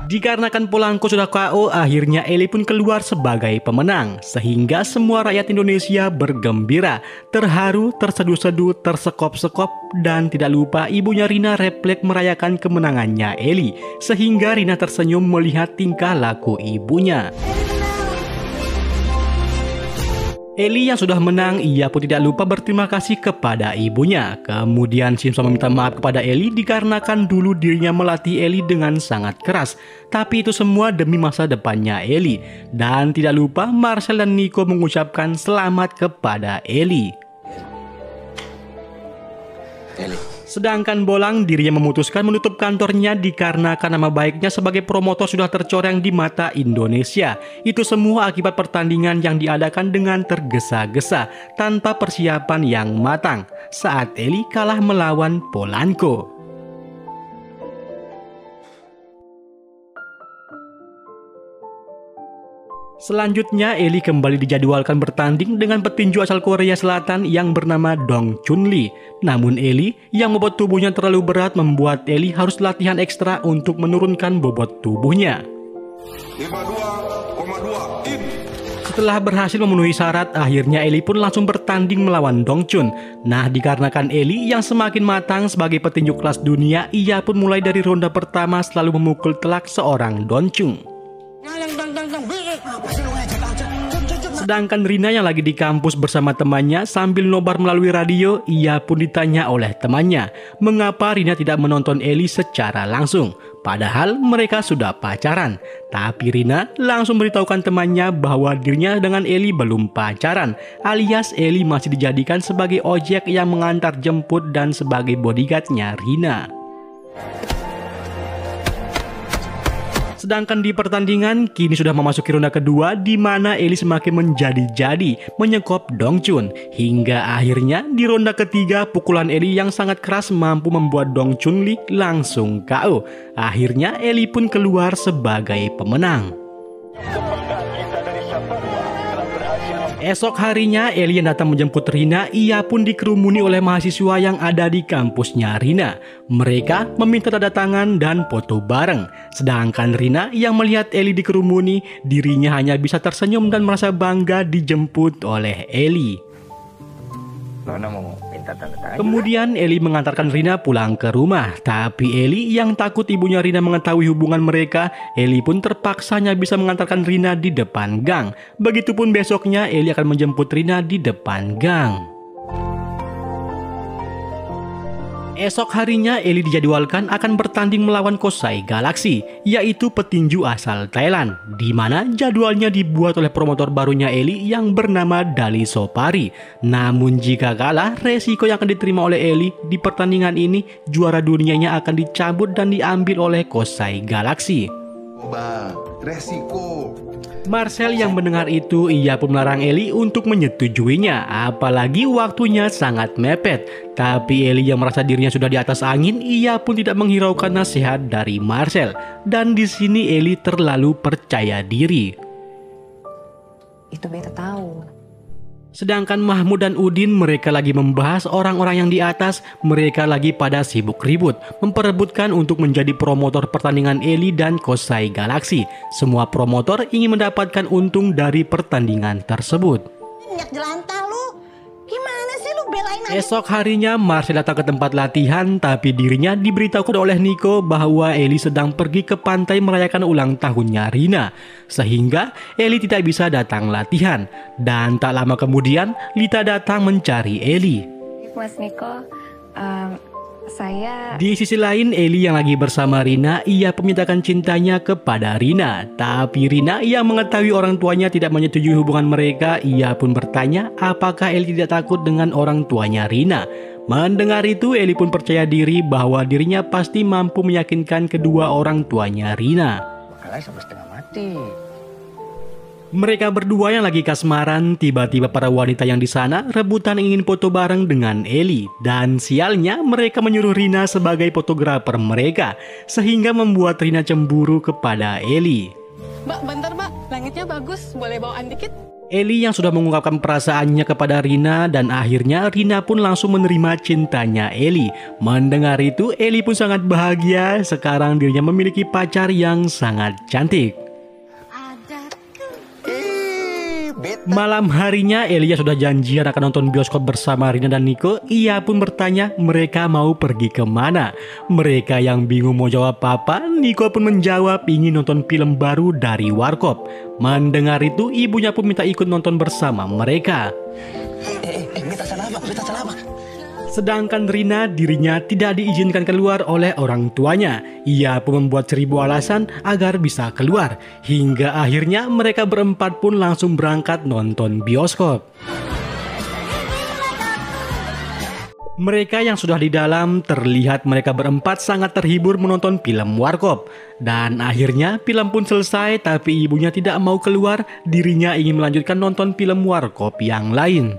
Dikarenakan Polanco sudah KO, akhirnya Eli pun keluar sebagai pemenang. Sehingga semua rakyat Indonesia bergembira, terharu, terseduh-seduh, tersekop-sekop. Dan tidak lupa ibunya Rina refleks merayakan kemenangannya Eli. Sehingga Rina tersenyum melihat tingkah laku ibunya. Eli yang sudah menang, ia pun tidak lupa berterima kasih kepada ibunya. Kemudian Simpson meminta maaf kepada Eli dikarenakan dulu dirinya melatih Eli dengan sangat keras. Tapi itu semua demi masa depannya Eli. Dan tidak lupa Marcel dan Nico mengucapkan selamat kepada Eli. Sedangkan Bolang dirinya memutuskan menutup kantornya dikarenakan nama baiknya sebagai promotor sudah tercoreng di mata Indonesia. Itu semua akibat pertandingan yang diadakan dengan tergesa-gesa tanpa persiapan yang matang saat Eli kalah melawan Polanco. Selanjutnya, Eli kembali dijadwalkan bertanding dengan petinju asal Korea Selatan yang bernama Dong Chunli. Namun Eli yang bobot tubuhnya terlalu berat membuat Eli harus latihan ekstra untuk menurunkan bobot tubuhnya. 52,2 in. Setelah berhasil memenuhi syarat, akhirnya Eli pun langsung bertanding melawan Dong Chun. Nah, dikarenakan Eli yang semakin matang sebagai petinju kelas dunia, ia pun mulai dari ronde pertama selalu memukul telak seorang Dong Chun. Sedangkan Rina yang lagi di kampus bersama temannya sambil nobar melalui radio, ia pun ditanya oleh temannya, mengapa Rina tidak menonton Eli secara langsung. Padahal mereka sudah pacaran. Tapi Rina langsung beritahukan temannya bahwa dirinya dengan Eli belum pacaran, alias Eli masih dijadikan sebagai ojek yang mengantar jemput dan sebagai bodyguardnya Rina. Sedangkan di pertandingan kini sudah memasuki ronde kedua di mana Eli semakin menjadi-jadi menyekop Dongchun hingga akhirnya di ronde ketiga pukulan Eli yang sangat keras mampu membuat Dongchun Lee langsung KO. Akhirnya Eli pun keluar sebagai pemenang. Esok harinya Eli yang datang menjemput Rina, ia pun dikerumuni oleh mahasiswa yang ada di kampusnya Rina. Mereka meminta tanda tangan dan foto bareng. Sedangkan Rina yang melihat Eli dikerumuni, dirinya hanya bisa tersenyum dan merasa bangga dijemput oleh Eli. Nona mau minta tanda tangan. Kemudian Eli mengantarkan Rina pulang ke rumah. Tapi Eli yang takut ibunya Rina mengetahui hubungan mereka, Eli pun terpaksanya bisa mengantarkan Rina di depan gang. Begitupun besoknya Eli akan menjemput Rina di depan gang. Esok harinya Eli dijadwalkan akan bertanding melawan Kosai Galaxy, yaitu petinju asal Thailand, di mana jadwalnya dibuat oleh promotor barunya Eli yang bernama Dali Sopari. Namun jika kalah, resiko yang akan diterima oleh Eli di pertandingan ini, juara dunianya akan dicabut dan diambil oleh Kosai Galaxy. Bang, resiko. Marcel yang mendengar itu, ia pun melarang Eli untuk menyetujuinya, apalagi waktunya sangat mepet. Tapi Eli yang merasa dirinya sudah di atas angin, ia pun tidak menghiraukan nasihat dari Marcel. Dan di sini Eli terlalu percaya diri. Itu beta tahu. Sedangkan Mahmud dan Udin mereka lagi membahas orang-orang yang di atas, mereka lagi pada sibuk ribut, memperebutkan untuk menjadi promotor pertandingan Eli dan Kosai Galaxy. Semua promotor ingin mendapatkan untung dari pertandingan tersebut. Minyak jelantah lu. Gimana sih lu belain aja? Esok harinya Marcel datang ke tempat latihan, tapi dirinya diberitahukan oleh Nico bahwa Eli sedang pergi ke pantai merayakan ulang tahunnya Rina. Sehingga Eli tidak bisa datang latihan. Dan tak lama kemudian Lita datang mencari Eli. Mas Niko, saya... Di sisi lain Eli yang lagi bersama Rina, ia menyatakan cintanya kepada Rina. Tapi Rina yang mengetahui orang tuanya tidak menyetujui hubungan mereka, ia pun bertanya apakah Eli tidak takut dengan orang tuanya Rina. Mendengar itu Eli pun percaya diri bahwa dirinya pasti mampu meyakinkan kedua orang tuanya Rina. Bakalan sampai setengah mati. Mereka berdua yang lagi kasmaran, tiba-tiba para wanita yang di sana rebutan ingin foto bareng dengan Eli. Dan sialnya mereka menyuruh Rina sebagai fotografer mereka, sehingga membuat Rina cemburu kepada Eli. Mbak, bentar mbak, langitnya bagus, boleh bawaan dikit? Eli yang sudah mengungkapkan perasaannya kepada Rina dan akhirnya Rina pun langsung menerima cintanya Eli. Mendengar itu Eli pun sangat bahagia, sekarang dirinya memiliki pacar yang sangat cantik. Malam harinya Elia sudah janjian akan nonton bioskop bersama Rina dan Nico. Ia pun bertanya mereka mau pergi kemana. Mereka yang bingung mau jawab apa, Nico pun menjawab ingin nonton film baru dari Warkop. Mendengar itu ibunya pun minta ikut nonton bersama mereka. Minta salam. Sedangkan Rina dirinya tidak diizinkan keluar oleh orang tuanya. Ia pun membuat 1000 alasan agar bisa keluar. Hingga akhirnya mereka berempat pun langsung berangkat nonton bioskop. Mereka yang sudah di dalam terlihat mereka berempat sangat terhibur menonton film Warkop. Dan akhirnya film pun selesai, tapi ibunya tidak mau keluar. Dirinya ingin melanjutkan nonton film Warkop yang lain.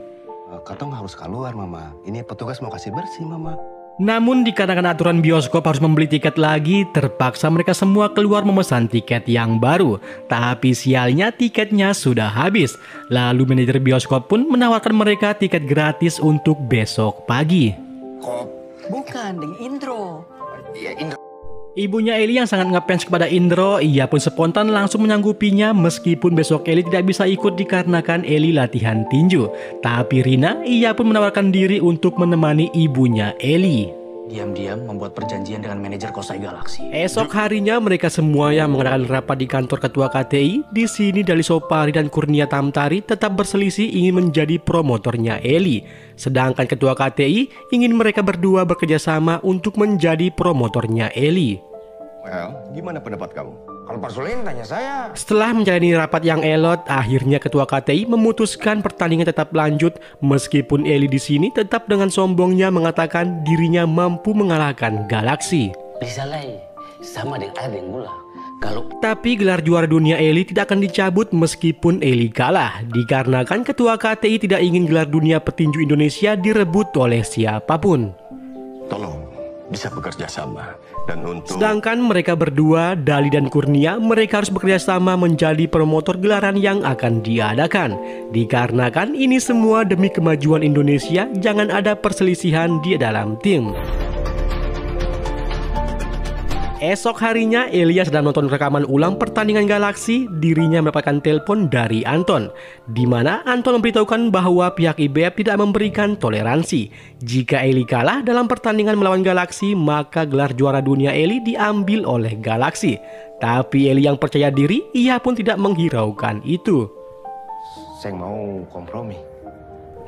Katong harus keluar, Mama. Ini petugas mau kasih bersih, Mama. Namun dikarenakan aturan bioskop harus membeli tiket lagi, terpaksa mereka semua keluar memesan tiket yang baru. Tapi sialnya tiketnya sudah habis. Lalu manajer bioskop pun menawarkan mereka tiket gratis untuk besok pagi. Bukan, Deng Indro. Iya, Indro. Ibunya Eli yang sangat ngefans kepada Indro, ia pun spontan langsung menyanggupinya meskipun besok Eli tidak bisa ikut dikarenakan Eli latihan tinju. Tapi Rina, ia pun menawarkan diri untuk menemani ibunya Eli. diam-diam membuat perjanjian dengan manajer Kosai Galaksi. Esok harinya mereka semua yang mengadakan rapat di kantor ketua KTI. Di sini Dali Sopari dan Kurnia Tamtari tetap berselisih ingin menjadi promotornya Eli. Sedangkan ketua KTI ingin mereka berdua bekerja sama untuk menjadi promotornya Eli. Well, gimana pendapat kamu? Kalau Pak Sulin tanya saya. Setelah menjalani rapat yang elot, akhirnya ketua KTI memutuskan pertandingan tetap lanjut meskipun Eli di sini tetap dengan sombongnya mengatakan dirinya mampu mengalahkan Galaksi. Disalai sama dengan ada yang gula. Tapi gelar juara dunia Eli tidak akan dicabut meskipun Eli kalah, dikarenakan ketua KTI tidak ingin gelar dunia petinju Indonesia direbut oleh siapapun. Tolong bisa bekerja sama. Dan untuk... Sedangkan mereka berdua, Dali dan Kurnia, mereka harus bekerja sama menjadi promotor gelaran yang akan diadakan. Dikarenakan ini semua demi kemajuan Indonesia, jangan ada perselisihan di dalam tim. Esok harinya, Elia sedang nonton rekaman ulang pertandingan Galaksi. Dirinya mendapatkan telepon dari Anton, di mana Anton memberitahukan bahwa pihak IBF tidak memberikan toleransi. Jika Eli kalah dalam pertandingan melawan Galaksi, maka gelar juara dunia Eli diambil oleh Galaksi. Tapi Eli yang percaya diri, ia pun tidak menghiraukan itu. Saya mau kompromi.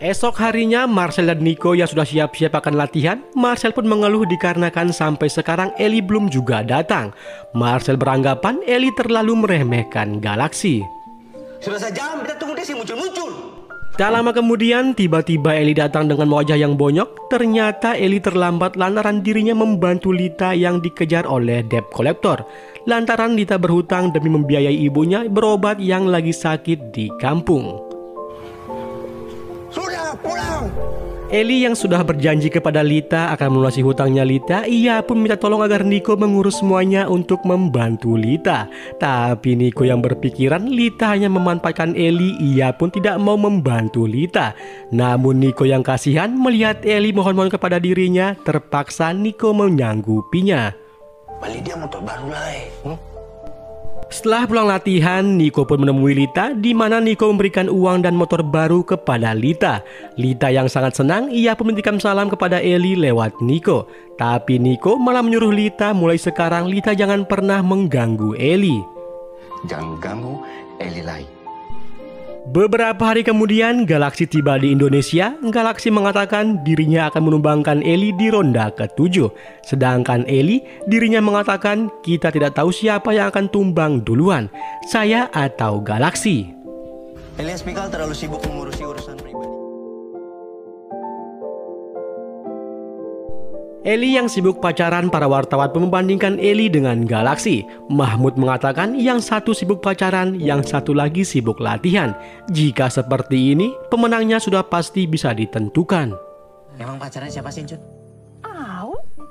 Esok harinya, Marcel dan Nico yang sudah siap-siap akan latihan. Marcel pun mengeluh dikarenakan sampai sekarang Eli belum juga datang. Marcel beranggapan Eli terlalu meremehkan Galaksi. Sudah sejam, kita tunggu dia sih muncul-muncul. Tak lama kemudian, tiba-tiba Eli datang dengan wajah yang bonyok. Ternyata Eli terlambat lantaran dirinya membantu Lita yang dikejar oleh debt collector. Lantaran Lita berhutang demi membiayai ibunya berobat yang lagi sakit di kampung. Sudah pulang. Eli yang sudah berjanji kepada Lita akan melunasi hutangnya Lita, ia pun minta tolong agar Nico mengurus semuanya untuk membantu Lita. Tapi Nico yang berpikiran Lita hanya memanfaatkan Eli, ia pun tidak mau membantu Lita. Namun Nico yang kasihan melihat Eli mohon-mohon kepada dirinya, terpaksa Nico menyanggupinya. Beli dia motor baru lah. Setelah pulang latihan, Nico pun menemui Lita, di mana Nico memberikan uang dan motor baru kepada Lita. Lita yang sangat senang, ia pun menitipkan salam kepada Eli lewat Nico. Tapi Nico malah menyuruh Lita mulai sekarang Lita jangan pernah mengganggu Eli. Jangan ganggu Eli lagi. Beberapa hari kemudian, Galaksi tiba di Indonesia. Galaksi mengatakan dirinya akan menumbangkan Eli di ronde ke-7. Sedangkan Eli, dirinya mengatakan kita tidak tahu siapa yang akan tumbang duluan, saya atau Galaksi. Elias Pikal terlalu sibuk mengurusi urusan pribadi. Eli yang sibuk pacaran, para wartawan pun membandingkan Eli dengan Galaksi. Mahmud mengatakan yang satu sibuk pacaran, yang satu lagi sibuk latihan. Jika seperti ini, pemenangnya sudah pasti bisa ditentukan. Emang pacarnya siapa sih, Jun?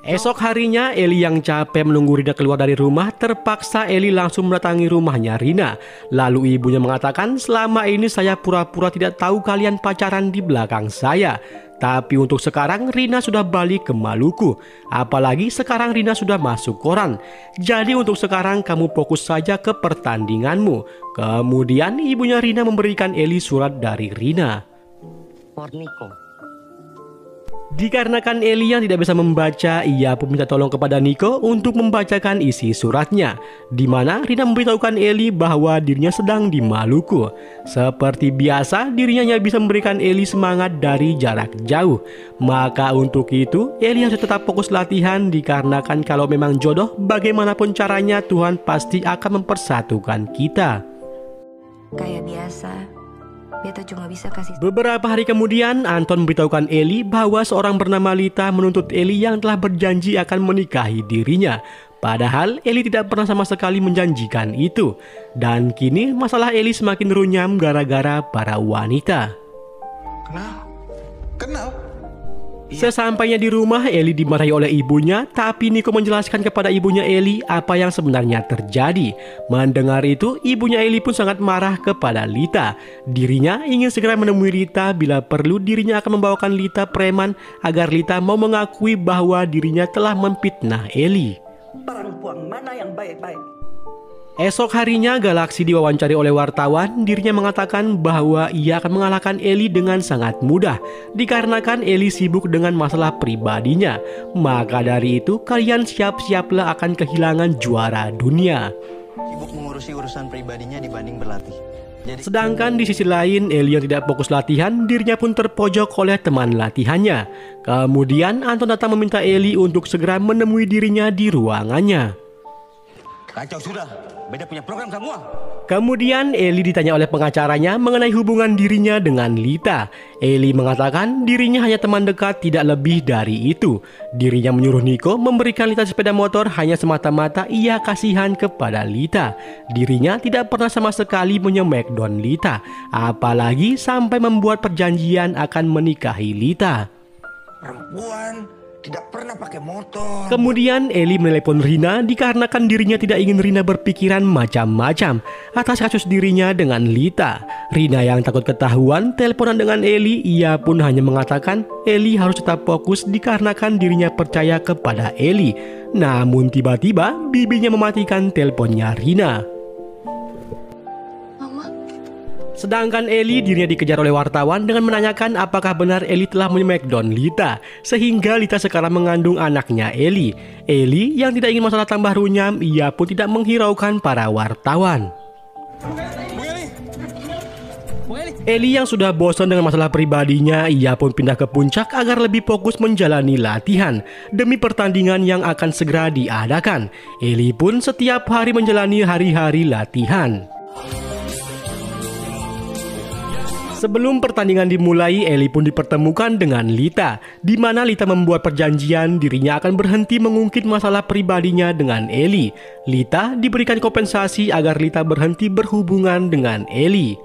Esok harinya, Eli yang capek menunggu Rina keluar dari rumah, terpaksa Eli langsung mendatangi rumahnya Rina. Lalu ibunya mengatakan, selama ini saya pura-pura tidak tahu kalian pacaran di belakang saya. Tapi untuk sekarang Rina sudah balik ke Maluku. Apalagi sekarang Rina sudah masuk koran. Jadi untuk sekarang kamu fokus saja ke pertandinganmu. Kemudian ibunya Rina memberikan Eli surat dari Rina. Nico. Dikarenakan Eli yang tidak bisa membaca, ia pun minta tolong kepada Nico untuk membacakan isi suratnya, di mana Rina memberitahukan Eli bahwa dirinya sedang di Maluku. Seperti biasa, dirinya hanya bisa memberikan Eli semangat dari jarak jauh. Maka untuk itu, Eli harus tetap fokus latihan, dikarenakan kalau memang jodoh, bagaimanapun caranya Tuhan pasti akan mempersatukan kita. Kayak biasa, Beta cuma bisa kasih. Beberapa hari kemudian, Anton memberitahukan Eli bahwa seorang bernama Lita menuntut Eli yang telah berjanji akan menikahi dirinya. Padahal Eli tidak pernah sama sekali menjanjikan itu. Dan kini masalah Eli semakin runyam gara-gara para wanita. Kenapa? Sesampainya di rumah, Eli dimarahi oleh ibunya, tapi Nico menjelaskan kepada ibunya Eli apa yang sebenarnya terjadi. Mendengar itu, ibunya Eli pun sangat marah kepada Lita. Dirinya ingin segera menemui Lita, bila perlu dirinya akan membawakan Lita preman agar Lita mau mengakui bahwa dirinya telah memfitnah Eli. Perempuan mana yang baik-baik? Esok harinya Galaxy diwawancari oleh wartawan, dirinya mengatakan bahwa ia akan mengalahkan Ellie dengan sangat mudah dikarenakan Ellie sibuk dengan masalah pribadinya. Maka dari itu kalian siap-siaplah akan kehilangan juara dunia. Sibuk mengurusi urusan pribadinya dibanding berlatih. Sedangkan di sisi lain, Ellie yang tidak fokus latihan, dirinya pun terpojok oleh teman latihannya. Kemudian Anton datang meminta Ellie untuk segera menemui dirinya di ruangannya. Kacau sudah, beda punya program semua. Kemudian Ellie ditanya oleh pengacaranya mengenai hubungan dirinya dengan Lita. Ellie mengatakan dirinya hanya teman dekat, tidak lebih dari itu. Dirinya menyuruh Nico memberikan Lita sepeda motor hanya semata-mata ia kasihan kepada Lita. Dirinya tidak pernah sama sekali menyemackdown Lita, apalagi sampai membuat perjanjian akan menikahi Lita. Perempuan tidak pernah pakai motor. Kemudian Ellie menelepon Rina dikarenakan dirinya tidak ingin Rina berpikiran macam-macam atas kasus dirinya dengan Lita. Rina yang takut ketahuan teleponan dengan Ellie, ia pun hanya mengatakan Ellie harus tetap fokus dikarenakan dirinya percaya kepada Ellie. Namun tiba-tiba bibinya mematikan teleponnya Rina. Sedangkan Ellie dirinya dikejar oleh wartawan dengan menanyakan apakah benar Ellie telah menyemackdown Lita, sehingga Lita sekarang mengandung anaknya Ellie. Ellie yang tidak ingin masalah tambah runyam, ia pun tidak menghiraukan para wartawan. Ellie yang sudah bosan dengan masalah pribadinya, ia pun pindah ke puncak agar lebih fokus menjalani latihan demi pertandingan yang akan segera diadakan. Ellie pun setiap hari menjalani hari-hari latihan. Sebelum pertandingan dimulai, Ellie pun dipertemukan dengan Lita, di mana Lita membuat perjanjian dirinya akan berhenti mengungkit masalah pribadinya dengan Ellie. Lita diberikan kompensasi agar Lita berhenti berhubungan dengan Ellie.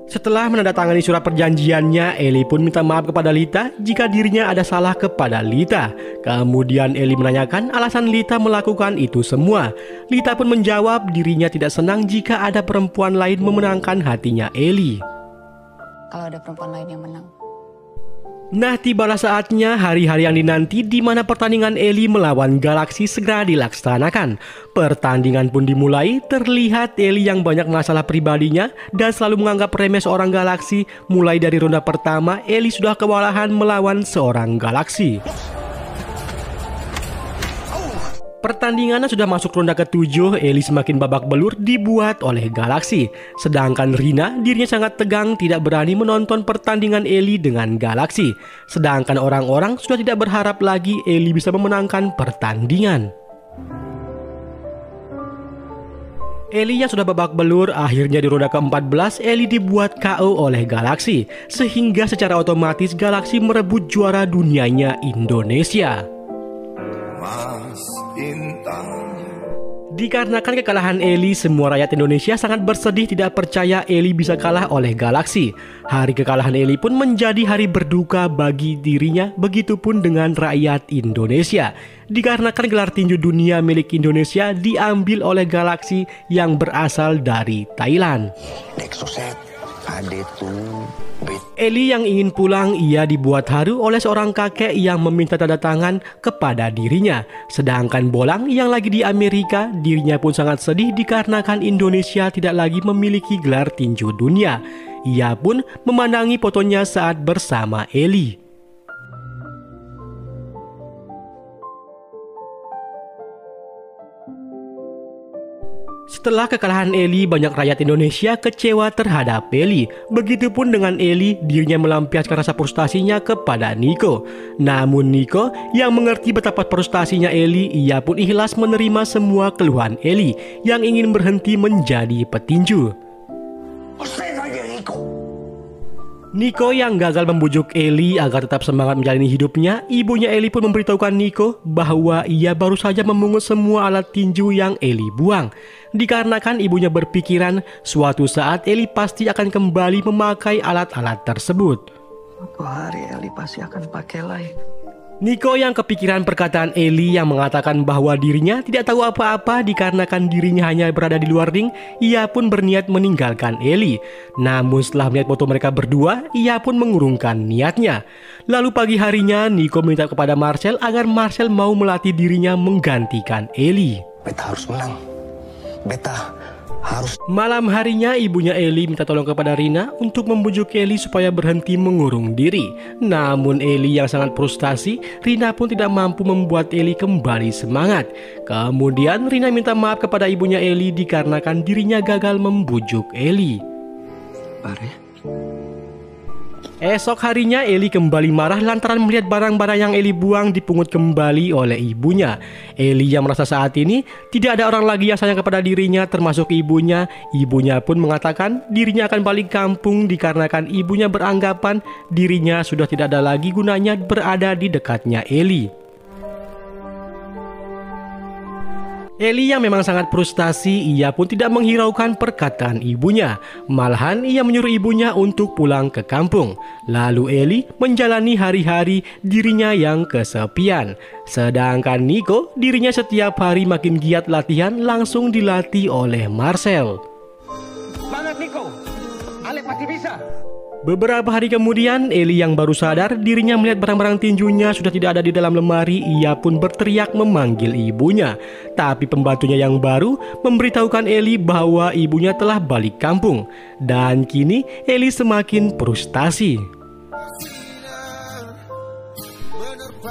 Setelah menandatangani surat perjanjiannya, Ellie pun minta maaf kepada Lita jika dirinya ada salah kepada Lita. Kemudian Ellie menanyakan alasan Lita melakukan itu semua. Lita pun menjawab dirinya tidak senang jika ada perempuan lain memenangkan hatinya Ellie. Kalau ada perempuan lain yang menang. Nah, tibalah saatnya hari-hari yang dinanti di mana pertandingan Ellie melawan Galaxy segera dilaksanakan. Pertandingan pun dimulai, terlihat Ellie yang banyak masalah pribadinya dan selalu menganggap remeh seorang Galaxy. Mulai dari ronde pertama, Ellie sudah kewalahan melawan seorang Galaxy. Pertandingannya sudah masuk ronde ke-7, Ellie semakin babak belur dibuat oleh Galaxy. Sedangkan Rina dirinya sangat tegang tidak berani menonton pertandingan Ellie dengan Galaxy. Sedangkan orang-orang sudah tidak berharap lagi Ellie bisa memenangkan pertandingan. Ellie yang sudah babak belur, akhirnya di ronde ke-14 Ellie dibuat KO oleh Galaxy. Sehingga secara otomatis Galaxy merebut juara dunianya Indonesia. Dikarenakan kekalahan Ellie, semua rakyat Indonesia sangat bersedih tidak percaya Ellie bisa kalah oleh Galaxy. Hari kekalahan Ellie pun menjadi hari berduka bagi dirinya, begitupun dengan rakyat Indonesia. Dikarenakan gelar tinju dunia milik Indonesia diambil oleh Galaxy yang berasal dari Thailand. Ellie yang ingin pulang, ia dibuat haru oleh seorang kakek yang meminta tanda tangan kepada dirinya. Sedangkan Bolang yang lagi di Amerika, dirinya pun sangat sedih dikarenakan Indonesia tidak lagi memiliki gelar tinju dunia. Ia pun memandangi fotonya saat bersama Ellie. Setelah kekalahan Ellie, banyak rakyat Indonesia kecewa terhadap Ellie. Begitupun dengan Ellie, dirinya melampiaskan rasa frustasinya kepada Nico. Namun Nico yang mengerti betapa frustasinya Ellie, ia pun ikhlas menerima semua keluhan Ellie yang ingin berhenti menjadi petinju. Nico yang gagal membujuk Ellie agar tetap semangat menjalani hidupnya, ibunya Ellie pun memberitahukan Nico bahwa ia baru saja memungut semua alat tinju yang Ellie buang. Dikarenakan ibunya berpikiran suatu saat Ellie pasti akan kembali memakai alat-alat tersebut. Suatu hari Ellie pasti akan pakai lagi. Nico yang kepikiran perkataan Eli yang mengatakan bahwa dirinya tidak tahu apa-apa dikarenakan dirinya hanya berada di luar ring, ia pun berniat meninggalkan Eli. Namun setelah melihat foto mereka berdua, ia pun mengurungkan niatnya. Lalu pagi harinya, Nico minta kepada Marcel agar Marcel mau melatih dirinya menggantikan Eli. Beta harus menang. Beta harus... Malam harinya ibunya Eli minta tolong kepada Rina untuk membujuk Eli supaya berhenti mengurung diri. Namun Eli yang sangat frustasi, Rina pun tidak mampu membuat Eli kembali semangat. Kemudian Rina minta maaf kepada ibunya Eli dikarenakan dirinya gagal membujuk Eli. Esok harinya Eli kembali marah lantaran melihat barang-barang yang Eli buang dipungut kembali oleh ibunya. Eli yang merasa saat ini tidak ada orang lagi yang sayang kepada dirinya termasuk ibunya. Ibunya pun mengatakan dirinya akan balik kampung dikarenakan ibunya beranggapan dirinya sudah tidak ada lagi gunanya berada di dekatnya Eli. Eli yang memang sangat frustasi, ia pun tidak menghiraukan perkataan ibunya. Malahan ia menyuruh ibunya untuk pulang ke kampung. Lalu Eli menjalani hari-hari dirinya yang kesepian. Sedangkan Nico, dirinya setiap hari makin giat latihan langsung dilatih oleh Marcel. Semangat Nico, Ale pasti bisa. Beberapa hari kemudian, Eli yang baru sadar dirinya melihat barang-barang tinjunya sudah tidak ada di dalam lemari. Ia pun berteriak memanggil ibunya. Tapi pembantunya yang baru memberitahukan Eli bahwa ibunya telah balik kampung. Dan kini Eli semakin frustasi.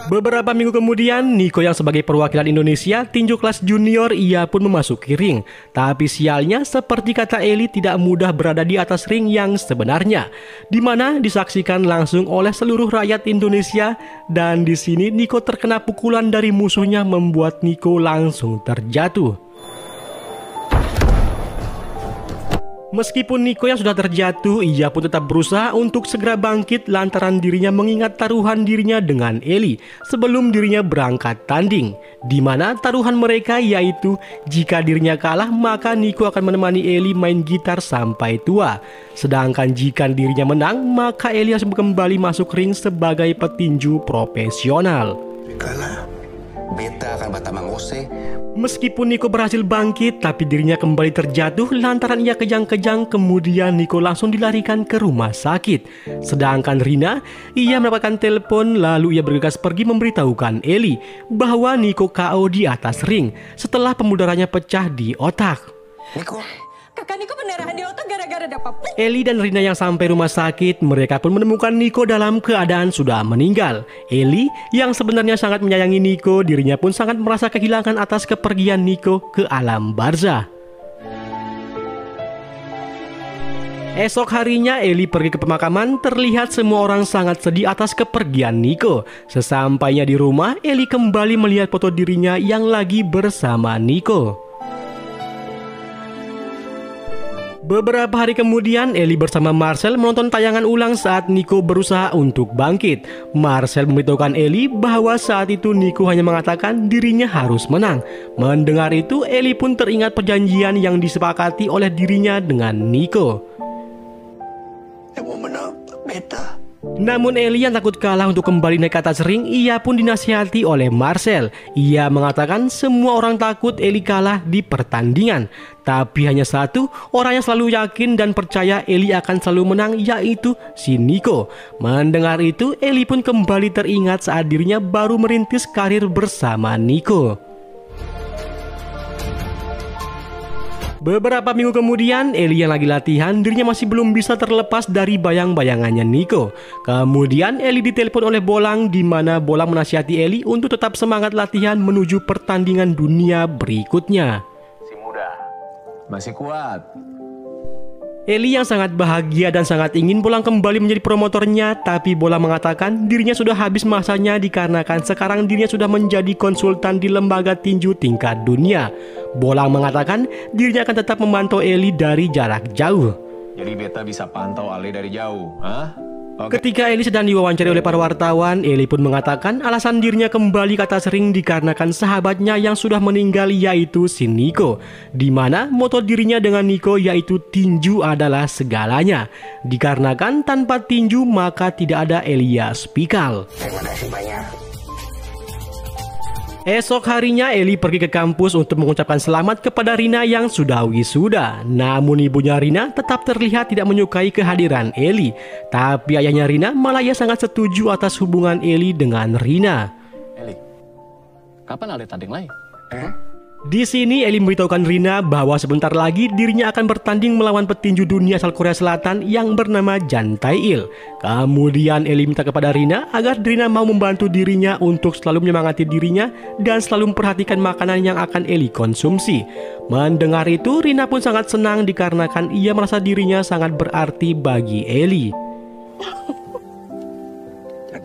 Beberapa minggu kemudian, Nico yang sebagai perwakilan Indonesia tinju kelas junior ia pun memasuki ring. Tapi sialnya seperti kata Eli tidak mudah berada di atas ring yang sebenarnya, di mana disaksikan langsung oleh seluruh rakyat Indonesia. Dan di sini Nico terkena pukulan dari musuhnya membuat Nico langsung terjatuh. Meskipun Nico yang sudah terjatuh, ia pun tetap berusaha untuk segera bangkit lantaran dirinya mengingat taruhan dirinya dengan Eli sebelum dirinya berangkat tanding, di mana taruhan mereka yaitu jika dirinya kalah maka Nico akan menemani Eli main gitar sampai tua. Sedangkan jika dirinya menang maka Eli harus kembali masuk ring sebagai petinju profesional. Kalah, beta akan batamang ose. Meskipun Nico berhasil bangkit, tapi dirinya kembali terjatuh lantaran ia kejang-kejang. Kemudian Nico langsung dilarikan ke rumah sakit. Sedangkan Rina, ia mendapatkan telepon lalu ia bergegas pergi memberitahukan Eli bahwa Nico KO di atas ring setelah pembudarannya pecah di otak. Nico, Kakak Niko pendarahan di otak gara-gara dapat. Eli dan Rina yang sampai rumah sakit, mereka pun menemukan Nico dalam keadaan sudah meninggal. Eli yang sebenarnya sangat menyayangi Nico, dirinya pun sangat merasa kehilangan atas kepergian Nico ke alam barzah. Esok harinya Eli pergi ke pemakaman, terlihat semua orang sangat sedih atas kepergian Nico. Sesampainya di rumah, Eli kembali melihat foto dirinya yang lagi bersama Nico. Beberapa hari kemudian, Eli bersama Marcel menonton tayangan ulang saat Nico berusaha untuk bangkit. Marcel memberitahukan Eli bahwa saat itu Nico hanya mengatakan dirinya harus menang. Mendengar itu, Eli pun teringat perjanjian yang disepakati oleh dirinya dengan Nico. Yang mau menang, beta. Namun Eli yang takut kalah untuk kembali naik ke atas ring, ia pun dinasihati oleh Marcel. Ia mengatakan semua orang takut Eli kalah di pertandingan. Tapi hanya satu orang yang selalu yakin dan percaya Eli akan selalu menang, yaitu si Nico. Mendengar itu, Eli pun kembali teringat saat dirinya baru merintis karir bersama Nico. Beberapa minggu kemudian, Eli yang lagi latihan, dirinya masih belum bisa terlepas dari bayang-bayangannya Nico. Kemudian Eli ditelepon oleh Bolang, di mana Bolang menasihati Eli untuk tetap semangat latihan menuju pertandingan dunia berikutnya. Si muda, masih kuat. Eli yang sangat bahagia dan sangat ingin Bolang kembali menjadi promotornya, tapi Bolang mengatakan dirinya sudah habis masanya dikarenakan sekarang dirinya sudah menjadi konsultan di lembaga tinju tingkat dunia. Bolang mengatakan dirinya akan tetap memantau Eli dari jarak jauh. Jadi beta bisa pantau Ale dari jauh, hah? Okay. Ketika Eli sedang diwawancari oleh para wartawan, Eli pun mengatakan alasan dirinya kembali ke atas ring dikarenakan sahabatnya yang sudah meninggal, yaitu si Nico. Di mana moto dirinya dengan Nico yaitu tinju adalah segalanya. Dikarenakan tanpa tinju maka tidak ada Elias Pikal. Terima kasih banyak. Esok harinya Eli pergi ke kampus untuk mengucapkan selamat kepada Rina yang sudah wisuda. Namun ibunya Rina tetap terlihat tidak menyukai kehadiran Eli. Tapi ayahnya Rina malah ia sangat setuju atas hubungan Eli dengan Rina. Eli, kapan ada tanding lagi? Di sini Eli memberitahukan Rina bahwa sebentar lagi dirinya akan bertanding melawan petinju dunia asal Korea Selatan yang bernama Jang Tae-il. Kemudian Eli minta kepada Rina agar Rina mau membantu dirinya untuk selalu menyemangati dirinya dan selalu memperhatikan makanan yang akan Eli konsumsi. Mendengar itu, Rina pun sangat senang dikarenakan ia merasa dirinya sangat berarti bagi Eli.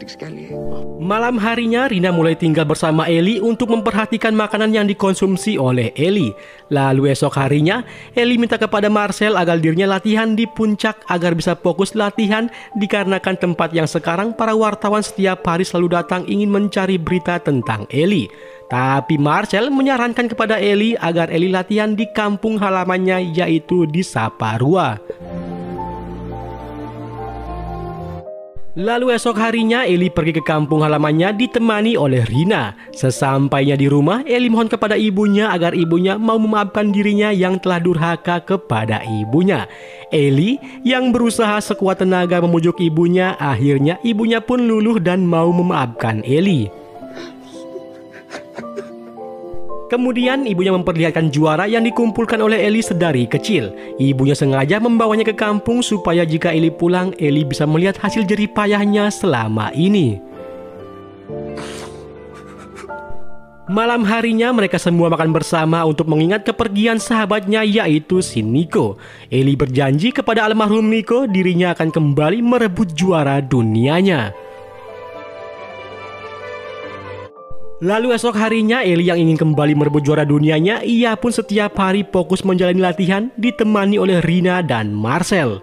Sekali. Malam harinya Rina mulai tinggal bersama Eli untuk memperhatikan makanan yang dikonsumsi oleh Eli. Lalu esok harinya Eli minta kepada Marcel agar dirinya latihan di puncak agar bisa fokus latihan, dikarenakan tempat yang sekarang para wartawan setiap hari selalu datang ingin mencari berita tentang Eli. Tapi Marcel menyarankan kepada Eli agar Eli latihan di kampung halamannya, yaitu di Saparua. Lalu esok harinya Eli pergi ke kampung halamannya ditemani oleh Rina. Sesampainya di rumah, Eli mohon kepada ibunya agar ibunya mau memaafkan dirinya yang telah durhaka kepada ibunya. Eli yang berusaha sekuat tenaga memujuk ibunya, akhirnya ibunya pun luluh dan mau memaafkan Eli. Kemudian ibunya memperlihatkan juara yang dikumpulkan oleh Eli sedari kecil. Ibunya sengaja membawanya ke kampung supaya jika Eli pulang, Eli bisa melihat hasil jerih payahnya selama ini. Malam harinya mereka semua makan bersama untuk mengingat kepergian sahabatnya, yaitu si Nico. Eli berjanji kepada almarhum Nico dirinya akan kembali merebut juara dunianya. Lalu esok harinya Eli yang ingin kembali merebut juara dunianya, ia pun setiap hari fokus menjalani latihan ditemani oleh Rina dan Marcel.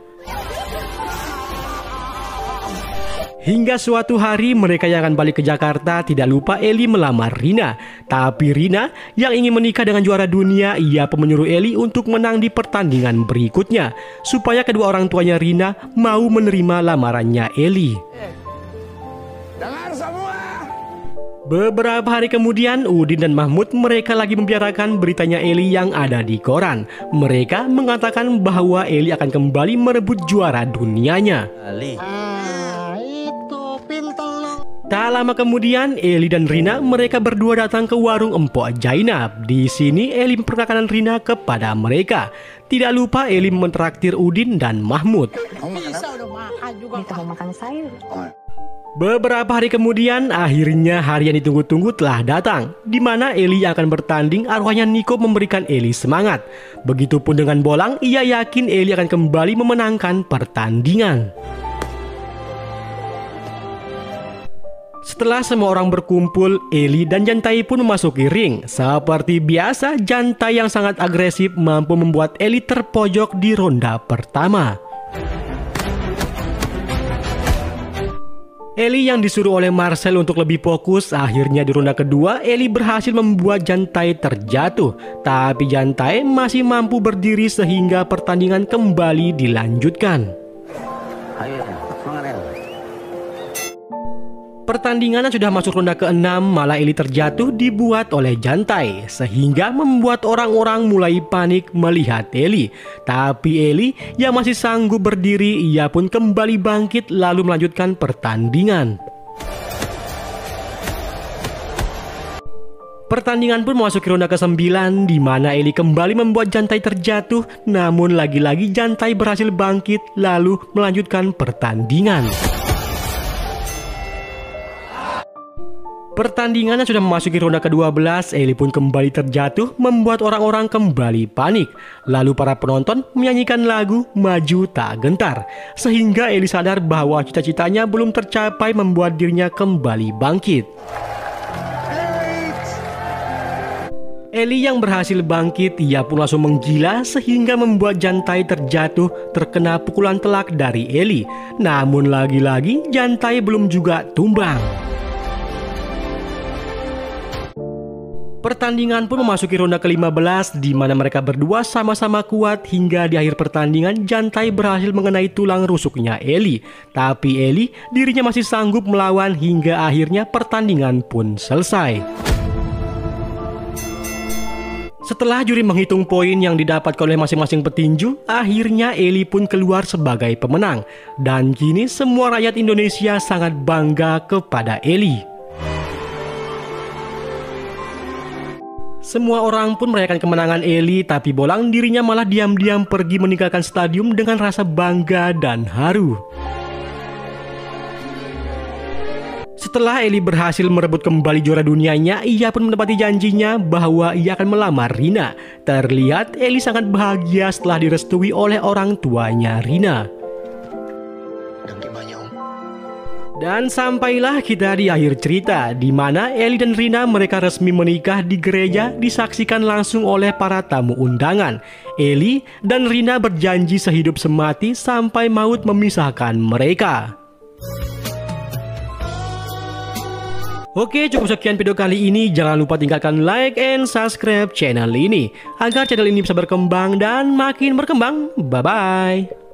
Hingga suatu hari mereka yang akan balik ke Jakarta, tidak lupa Eli melamar Rina. Tapi Rina yang ingin menikah dengan juara dunia, ia pun menyuruh Eli untuk menang di pertandingan berikutnya, supaya kedua orang tuanya Rina mau menerima lamarannya Eli. Dengar semua. Beberapa hari kemudian, Udin dan Mahmud mereka lagi membicarakan beritanya Eli yang ada di koran. Mereka mengatakan bahwa Eli akan kembali merebut juara dunianya. Itu pintar lo. Tak lama kemudian, Eli dan Rina mereka berdua datang ke warung Empok Jainab. Di sini Eli memperkenalkan Rina kepada mereka. Tidak lupa Eli mentraktir Udin dan Mahmud. Bisa udah makan juga. Kita mau makan sayur. Beberapa hari kemudian, akhirnya hari yang ditunggu-tunggu telah datang, di mana Eli yang akan bertanding, arwahnya Nico memberikan Eli semangat. Begitupun dengan Bolang, ia yakin Eli akan kembali memenangkan pertandingan. Setelah semua orang berkumpul, Eli dan Jang Tae pun memasuki ring. Seperti biasa, Jang Tae yang sangat agresif mampu membuat Eli terpojok di ronda pertama. Eli yang disuruh oleh Marcel untuk lebih fokus, akhirnya di ronda kedua Eli berhasil membuat Jang Tae terjatuh. Tapi Jang Tae masih mampu berdiri sehingga pertandingan kembali dilanjutkan. Pertandingan sudah masuk ronda ke-6, malah Eli terjatuh dibuat oleh Jang Tae, sehingga membuat orang-orang mulai panik melihat Eli. Tapi Eli yang masih sanggup berdiri, ia pun kembali bangkit lalu melanjutkan pertandingan. Pertandingan pun memasuki ronda ke-9, di mana Eli kembali membuat Jang Tae terjatuh, namun lagi-lagi Jang Tae berhasil bangkit lalu melanjutkan pertandingan. Pertandingannya sudah memasuki ronda ke-12, Eli pun kembali terjatuh membuat orang-orang kembali panik. Lalu para penonton menyanyikan lagu Maju Tak Gentar, sehingga Eli sadar bahwa cita-citanya belum tercapai membuat dirinya kembali bangkit. Eli yang berhasil bangkit, ia pun langsung menggila sehingga membuat Jang Tae terjatuh terkena pukulan telak dari Eli. Namun lagi-lagi Jang Tae belum juga tumbang. Pertandingan pun memasuki ronda ke-15, di mana mereka berdua sama-sama kuat hingga di akhir pertandingan Jang Tae berhasil mengenai tulang rusuknya Eli. Tapi Eli dirinya masih sanggup melawan hingga akhirnya pertandingan pun selesai. Setelah juri menghitung poin yang didapatkan oleh masing-masing petinju, akhirnya Eli pun keluar sebagai pemenang. Dan kini semua rakyat Indonesia sangat bangga kepada Eli. Semua orang pun merayakan kemenangan Eli, tapi bolang dirinya malah diam-diam pergi meninggalkan stadium dengan rasa bangga dan haru. Setelah Eli berhasil merebut kembali juara dunianya, ia pun menepati janjinya bahwa ia akan melamar Rina. Terlihat Eli sangat bahagia setelah direstui oleh orang tuanya Rina. Dan sampailah kita di akhir cerita, di mana Eli dan Rina mereka resmi menikah di gereja, disaksikan langsung oleh para tamu undangan. Eli dan Rina berjanji sehidup semati sampai maut memisahkan mereka. Oke, cukup sekian video kali ini. Jangan lupa tinggalkan like and subscribe channel ini agar channel ini bisa berkembang dan makin berkembang. Bye-bye.